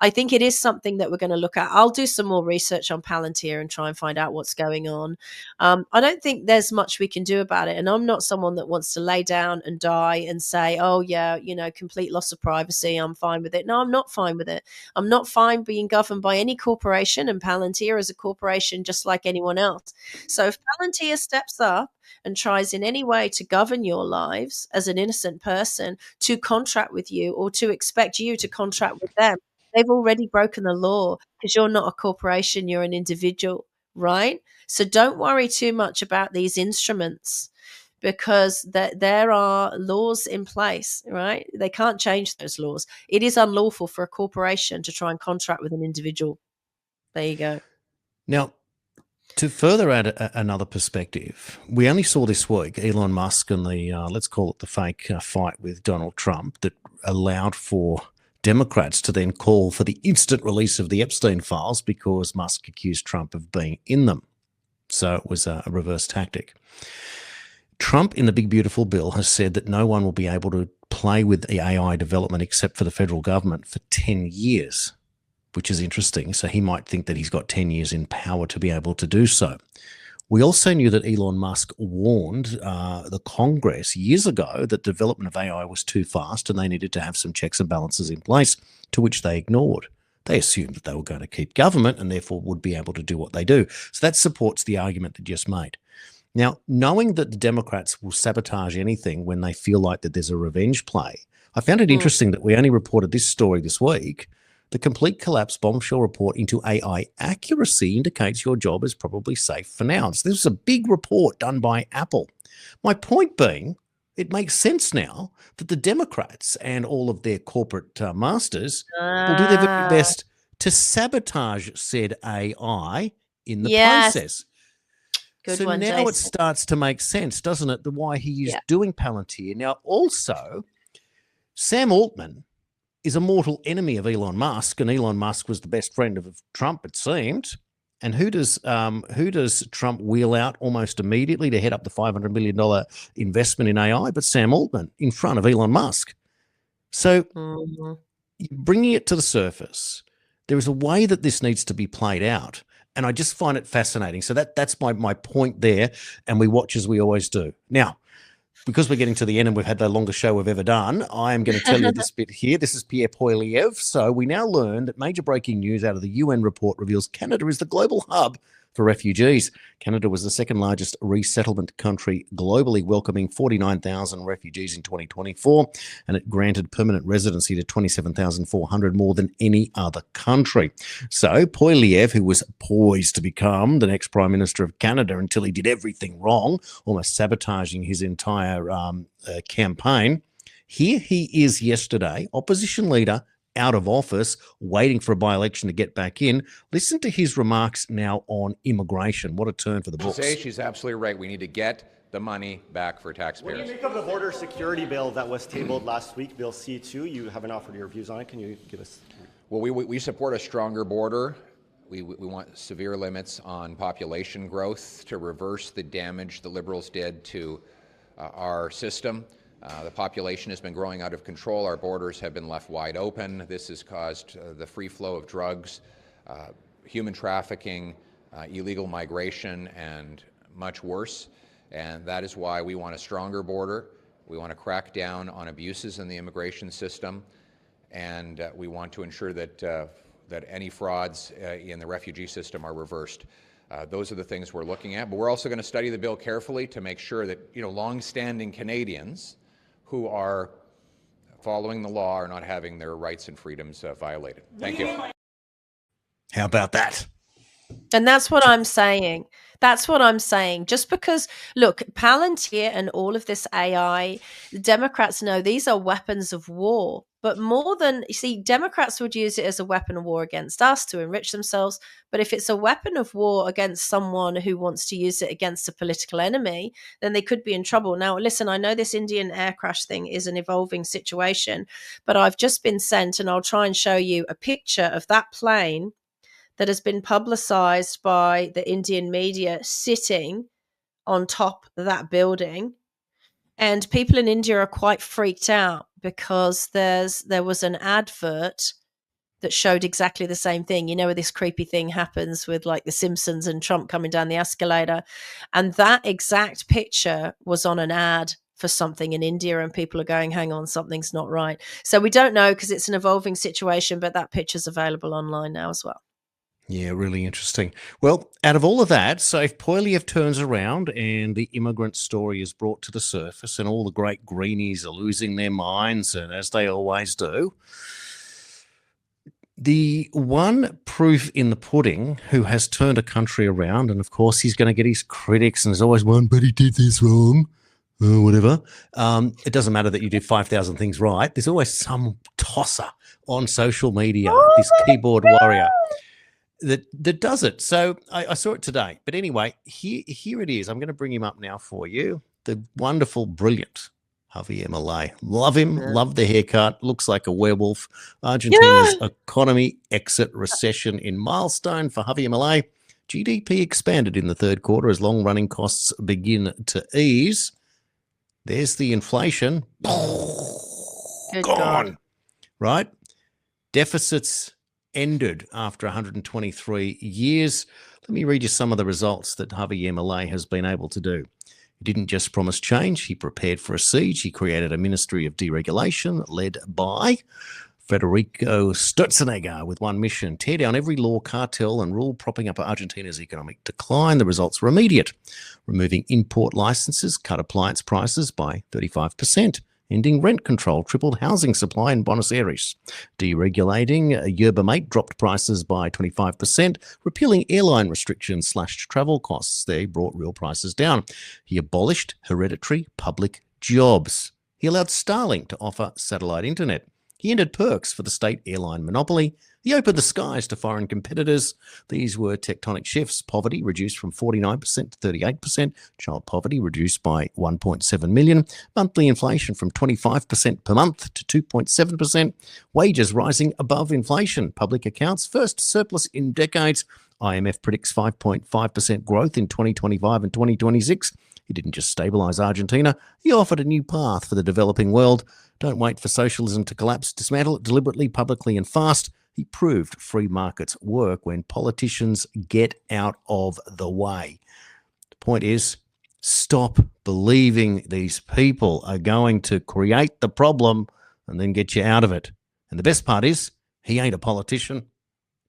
I think it is something that we're going to look at. I'll do some more research on Palantir and try and find out what's going on. I don't think there's much we can do about it. And I'm not someone that wants to lay down and die and say, oh, yeah, complete loss of privacy, I'm fine with it. No, I'm not fine with it. I'm not fine being governed by any corporation, and Palantir is a corporation just like anyone else. So if Palantir steps up and tries in any way to govern your lives as an innocent person, to contract with you or to expect you to contract with them, they've already broken the law, because you're not a corporation, you're an individual, right? So don't worry too much about these instruments, because there are laws in place, right? They can't change those laws. It is unlawful for a corporation to try and contract with an individual. There you go. Now, to further add another perspective, we only saw this week Elon Musk and the, let's call it the fake fight with Donald Trump that allowed for Democrats to then call for the instant release of the Epstein files because Musk accused Trump of being in them. So it was a reverse tactic. Trump, in the Big Beautiful Bill, has said that no one will be able to play with the AI development except for the federal government for 10 years, which is interesting. So he might think that he's got 10 years in power to be able to do so. We also knew that Elon Musk warned the Congress years ago that development of AI was too fast and they needed to have some checks and balances in place, to which they ignored. They assumed that they were going to keep government and therefore would be able to do what they do. So that supports the argument that just made. Now, knowing that the Democrats will sabotage anything when they feel like that there's a revenge play, I found it interesting that we only reported this story this week. The complete collapse bombshell report into AI accuracy indicates your job is probably safe for now. So this is a big report done by Apple. My point being, it makes sense now that the Democrats and all of their corporate masters will do their very best to sabotage said AI in the process. Good so one, now Jason. it starts to make sense, doesn't it, why he is doing Palantir. Now, also, Sam Altman is a mortal enemy of Elon Musk, and Elon Musk was the best friend of Trump, it seemed. And who does Trump wheel out almost immediately to head up the $500 million investment in AI? But Sam Altman in front of Elon Musk. So bringing it to the surface, there is a way that this needs to be played out. And I just find it fascinating. So that's my point there. And we watch as we always do. Now, because we're getting to the end and we've had the longest show we've ever done, I am going to tell you this bit here. This is Pierre Poilievre. So we now learn that major breaking news out of the UN report reveals Canada is the global hub for refugees. Canada was the second largest resettlement country globally, welcoming 49,000 refugees in 2024, and it granted permanent residency to 27,400, more than any other country. So Poilievre, who was poised to become the next Prime Minister of Canada until he did everything wrong, almost sabotaging his entire campaign, here he is yesterday, opposition leader out of office, waiting for a by-election to get back in. Listen to his remarks now on immigration. What a turn for the books. She's absolutely right. We need to get the money back for taxpayers. What do you make of the border security bill that was tabled last week, Bill C2? You haven't offered your views on it. Can you give us? Well, we support a stronger border. We want severe limits on population growth to reverse the damage the Liberals did to our system. The population has been growing out of control. Our borders have been left wide open. This has caused the free flow of drugs, human trafficking, illegal migration, and much worse. And that is why we want a stronger border. We want to crack down on abuses in the immigration system. And we want to ensure that any frauds in the refugee system are reversed. Those are the things we're looking at. But we're also going to study the bill carefully to make sure that, long-standing Canadians who are following the law are not having their rights and freedoms violated. Thank you. How about that? And that's what I'm saying. That's what I'm saying. Just because, look, Palantir and all of this AI, the Democrats know these are weapons of war. But more than, you see, Democrats would use it as a weapon of war against us to enrich themselves. But if it's a weapon of war against someone who wants to use it against a political enemy, then they could be in trouble. Now, listen, I know this Indian air crash thing is an evolving situation, but I've just been sent, and I'll try and show you a picture of that plane that has been publicized by the Indian media sitting on top of that building. And people in India are quite freaked out because there was an advert that showed exactly the same thing. You know, where this creepy thing happens with like The Simpsons and Trump coming down the escalator. And that exact picture was on an ad for something in India, and people are going, hang on, something's not right. So we don't know because it's an evolving situation, but that picture's available online now as well. Yeah, really interesting. Well, out of all of that, so if Poilievre turns around and the immigrant story is brought to the surface and all the great greenies are losing their minds, and as they always do, the one proof in the pudding who has turned a country around, and of course he's going to get his critics, and there's always one, but he did this wrong, or whatever. It doesn't matter that you did 5,000 things right. There's always some tosser on social media, this keyboard warrior, that does it. So I saw it today. But anyway, here it is. I'm going to bring him up now for you. The wonderful, brilliant Javier Milei. Love him. Love the haircut. Looks like a werewolf. Argentina's economy exit recession in milestone for Javier Milei. GDP expanded in the third quarter as long-running costs begin to ease. There's the inflation. Good Gone. God. Right? Deficits ended after 123 years. Let me read you some of the results that Javier Milei has been able to do. He didn't just promise change, he prepared for a siege. He created a ministry of deregulation led by Federico Sturzenegger with one mission: tear down every law, cartel, and rule propping up Argentina's economic decline. The results were immediate. Removing import licenses cut appliance prices by 35%. Ending rent control tripled housing supply in Buenos Aires. Deregulating yerba mate dropped prices by 25%. Repealing airline restrictions slashed travel costs. They brought real prices down. He abolished hereditary public jobs. He allowed Starlink to offer satellite internet. He ended perks for the state airline monopoly. He opened the skies to foreign competitors. These were tectonic shifts. Poverty reduced from 49% to 38%. Child poverty reduced by 1.7 million. Monthly inflation from 25% per month to 2.7%. Wages rising above inflation. Public accounts first surplus in decades. IMF predicts 5.5% growth in 2025 and 2026. He didn't just stabilize Argentina. He offered a new path for the developing world. Don't wait for socialism to collapse. Dismantle it deliberately, publicly, and fast. He proved free markets work when politicians get out of the way. The point is, stop believing these people are going to create the problem and then get you out of it. And the best part is, he ain't a politician.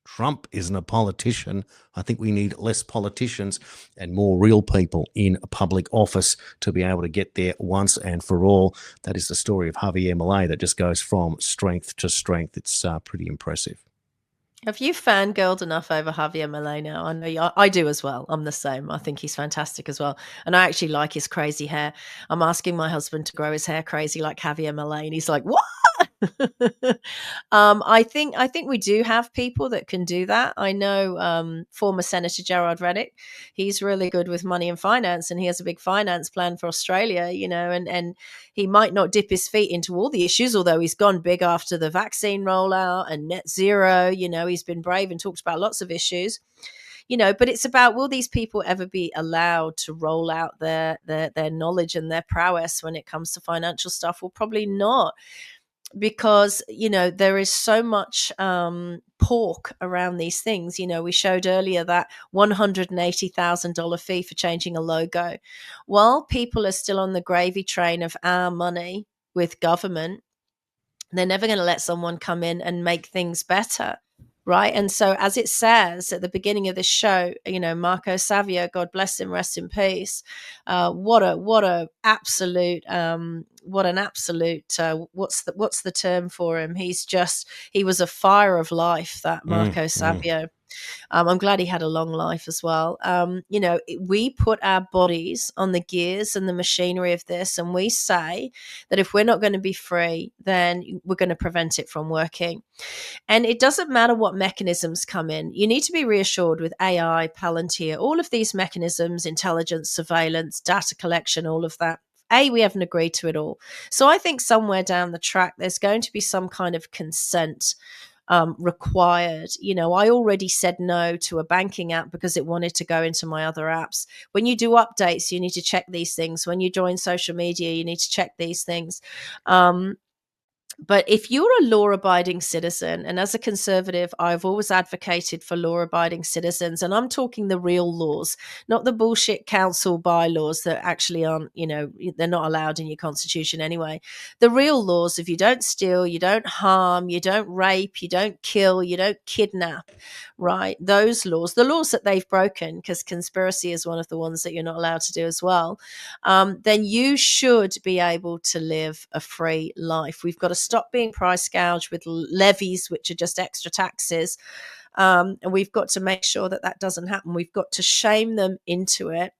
Trump isn't a politician. I think we need less politicians and more real people in public office to be able to get there once and for all. That is the story of Javier Milei that just goes from strength to strength. It's pretty impressive. Have you fangirled enough over Javier Milei now? I know I do as well. I'm the same. I think he's fantastic as well. And I actually like his crazy hair. I'm asking my husband to grow his hair crazy like Javier Milei, and he's like, what? I think we do have people that can do that. I know former Senator Gerard Rennick. He's really good with money and finance, and he has a big finance plan for Australia. And he might not dip his feet into all the issues, although he's gone big after the vaccine rollout and net zero. He's been brave and talked about lots of issues. But it's about, will these people ever be allowed to roll out their knowledge and their prowess when it comes to financial stuff? Well, probably not, because there is so much pork around these things. We showed earlier that $180,000 fee for changing a logo. While people are still on the gravy train of our money with government, they're never going to let someone come in and make things better. Right. And so, as it says at the beginning of this show, Marco Savio, God bless him, rest in peace. What an absolute, what's the term for him? He was a fire of life, that Marco Savio. I'm glad he had a long life as well. We put our bodies on the gears and the machinery of this, and we say that if we're not going to be free, then we're going to prevent it from working. And it doesn't matter what mechanisms come in. You need to be reassured with AI, Palantir, all of these mechanisms, intelligence, surveillance, data collection, all of that. We haven't agreed to it all. So I think somewhere down the track, there's going to be some kind of consent required. I already said no to a banking app because it wanted to go into my other apps. When you do updates, you need to check these things. When you join social media, you need to check these things. But if you're a law-abiding citizen, and as a conservative, I've always advocated for law-abiding citizens, and I'm talking the real laws, not the bullshit council bylaws that actually aren't, they're not allowed in your constitution anyway. The real laws, if you don't steal, you don't harm, you don't rape, you don't kill, you don't kidnap, right? Those laws, the laws that they've broken, because conspiracy is one of the ones that you're not allowed to do as well, then you should be able to live a free life. We've got to stop being price gouged with levies, which are just extra taxes. And we've got to make sure that doesn't happen. We've got to shame them into it.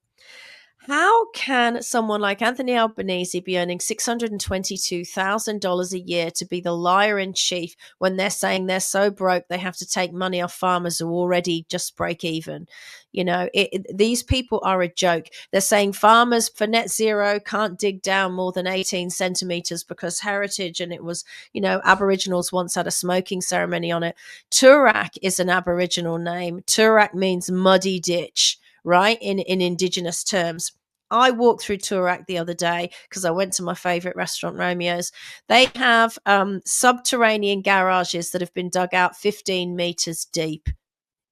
How can someone like Anthony Albanese be earning $622,000 a year to be the liar in chief when they're saying they're so broke they have to take money off farmers who already just break even? These people are a joke. They're saying farmers for net zero can't dig down more than 18 centimeters because heritage, and it was, Aboriginals once had a smoking ceremony on it. Turak is an Aboriginal name. Turak means muddy ditch, right, in Indigenous terms. I walked through Turak the other day because I went to my favorite restaurant, Romeo's. They have subterranean garages that have been dug out 15 meters deep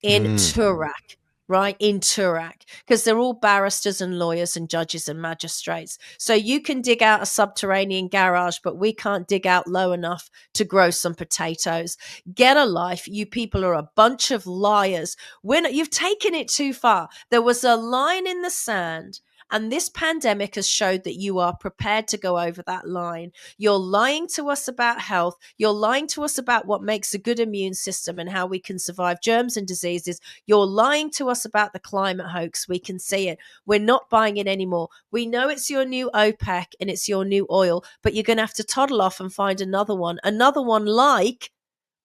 in Turak, right, in Turak, because they're all barristers and lawyers and judges and magistrates. So you can dig out a subterranean garage, but we can't dig out low enough to grow some potatoes. Get a life. You people are a bunch of liars. You've taken it too far. There was a line in the sand, and this pandemic has showed that you are prepared to go over that line. You're lying to us about health. You're lying to us about what makes a good immune system and how we can survive germs and diseases. You're lying to us about the climate hoax. We can see it. We're not buying it anymore. We know it's your new OPEC and it's your new oil, but you're going to have to toddle off and find another one like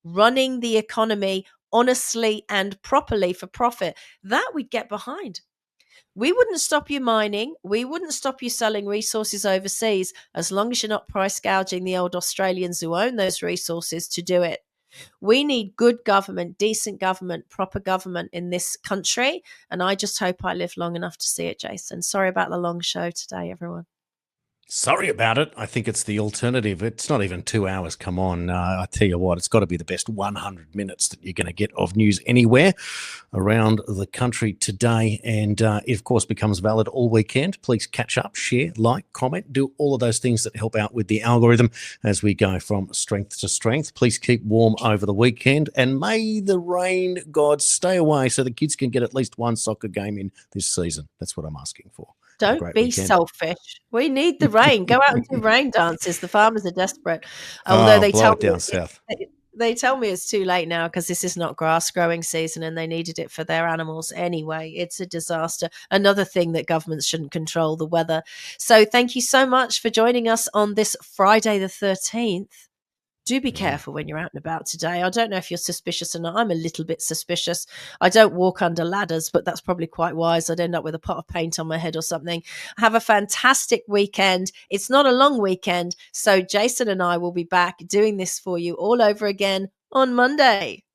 running the economy honestly and properly for profit. That we'd get behind. We wouldn't stop you mining. We wouldn't stop you selling resources overseas as long as you're not price gouging the old Australians who own those resources to do it. We need good government, decent government, proper government in this country. And I just hope I live long enough to see it, Jason. Sorry about the long show today, everyone. Sorry about it. I think it's the alternative. It's not even 2 hours. Come on. I tell you what, it's got to be the best 100 minutes that you're going to get of news anywhere around the country today. And it, of course, becomes valid all weekend. Please catch up, share, like, comment, do all of those things that help out with the algorithm as we go from strength to strength. Please keep warm over the weekend, and may the rain gods stay away so the kids can get at least one soccer game in this season. That's what I'm asking for. Don't be selfish. We need the rain. Go out and do rain dances. The farmers are desperate. Although they tell me down south. They tell me it's too late now because this is not grass growing season and they needed it for their animals anyway. It's a disaster. Another thing that governments shouldn't control, the weather. So thank you so much for joining us on this Friday the 13th. do be careful when you're out and about today. I don't know if you're suspicious or not. I'm a little bit suspicious. I don't walk under ladders, but that's probably quite wise. I'd end up with a pot of paint on my head or something. Have a fantastic weekend. It's not a long weekend, so Jason and I will be back doing this for you all over again on Monday.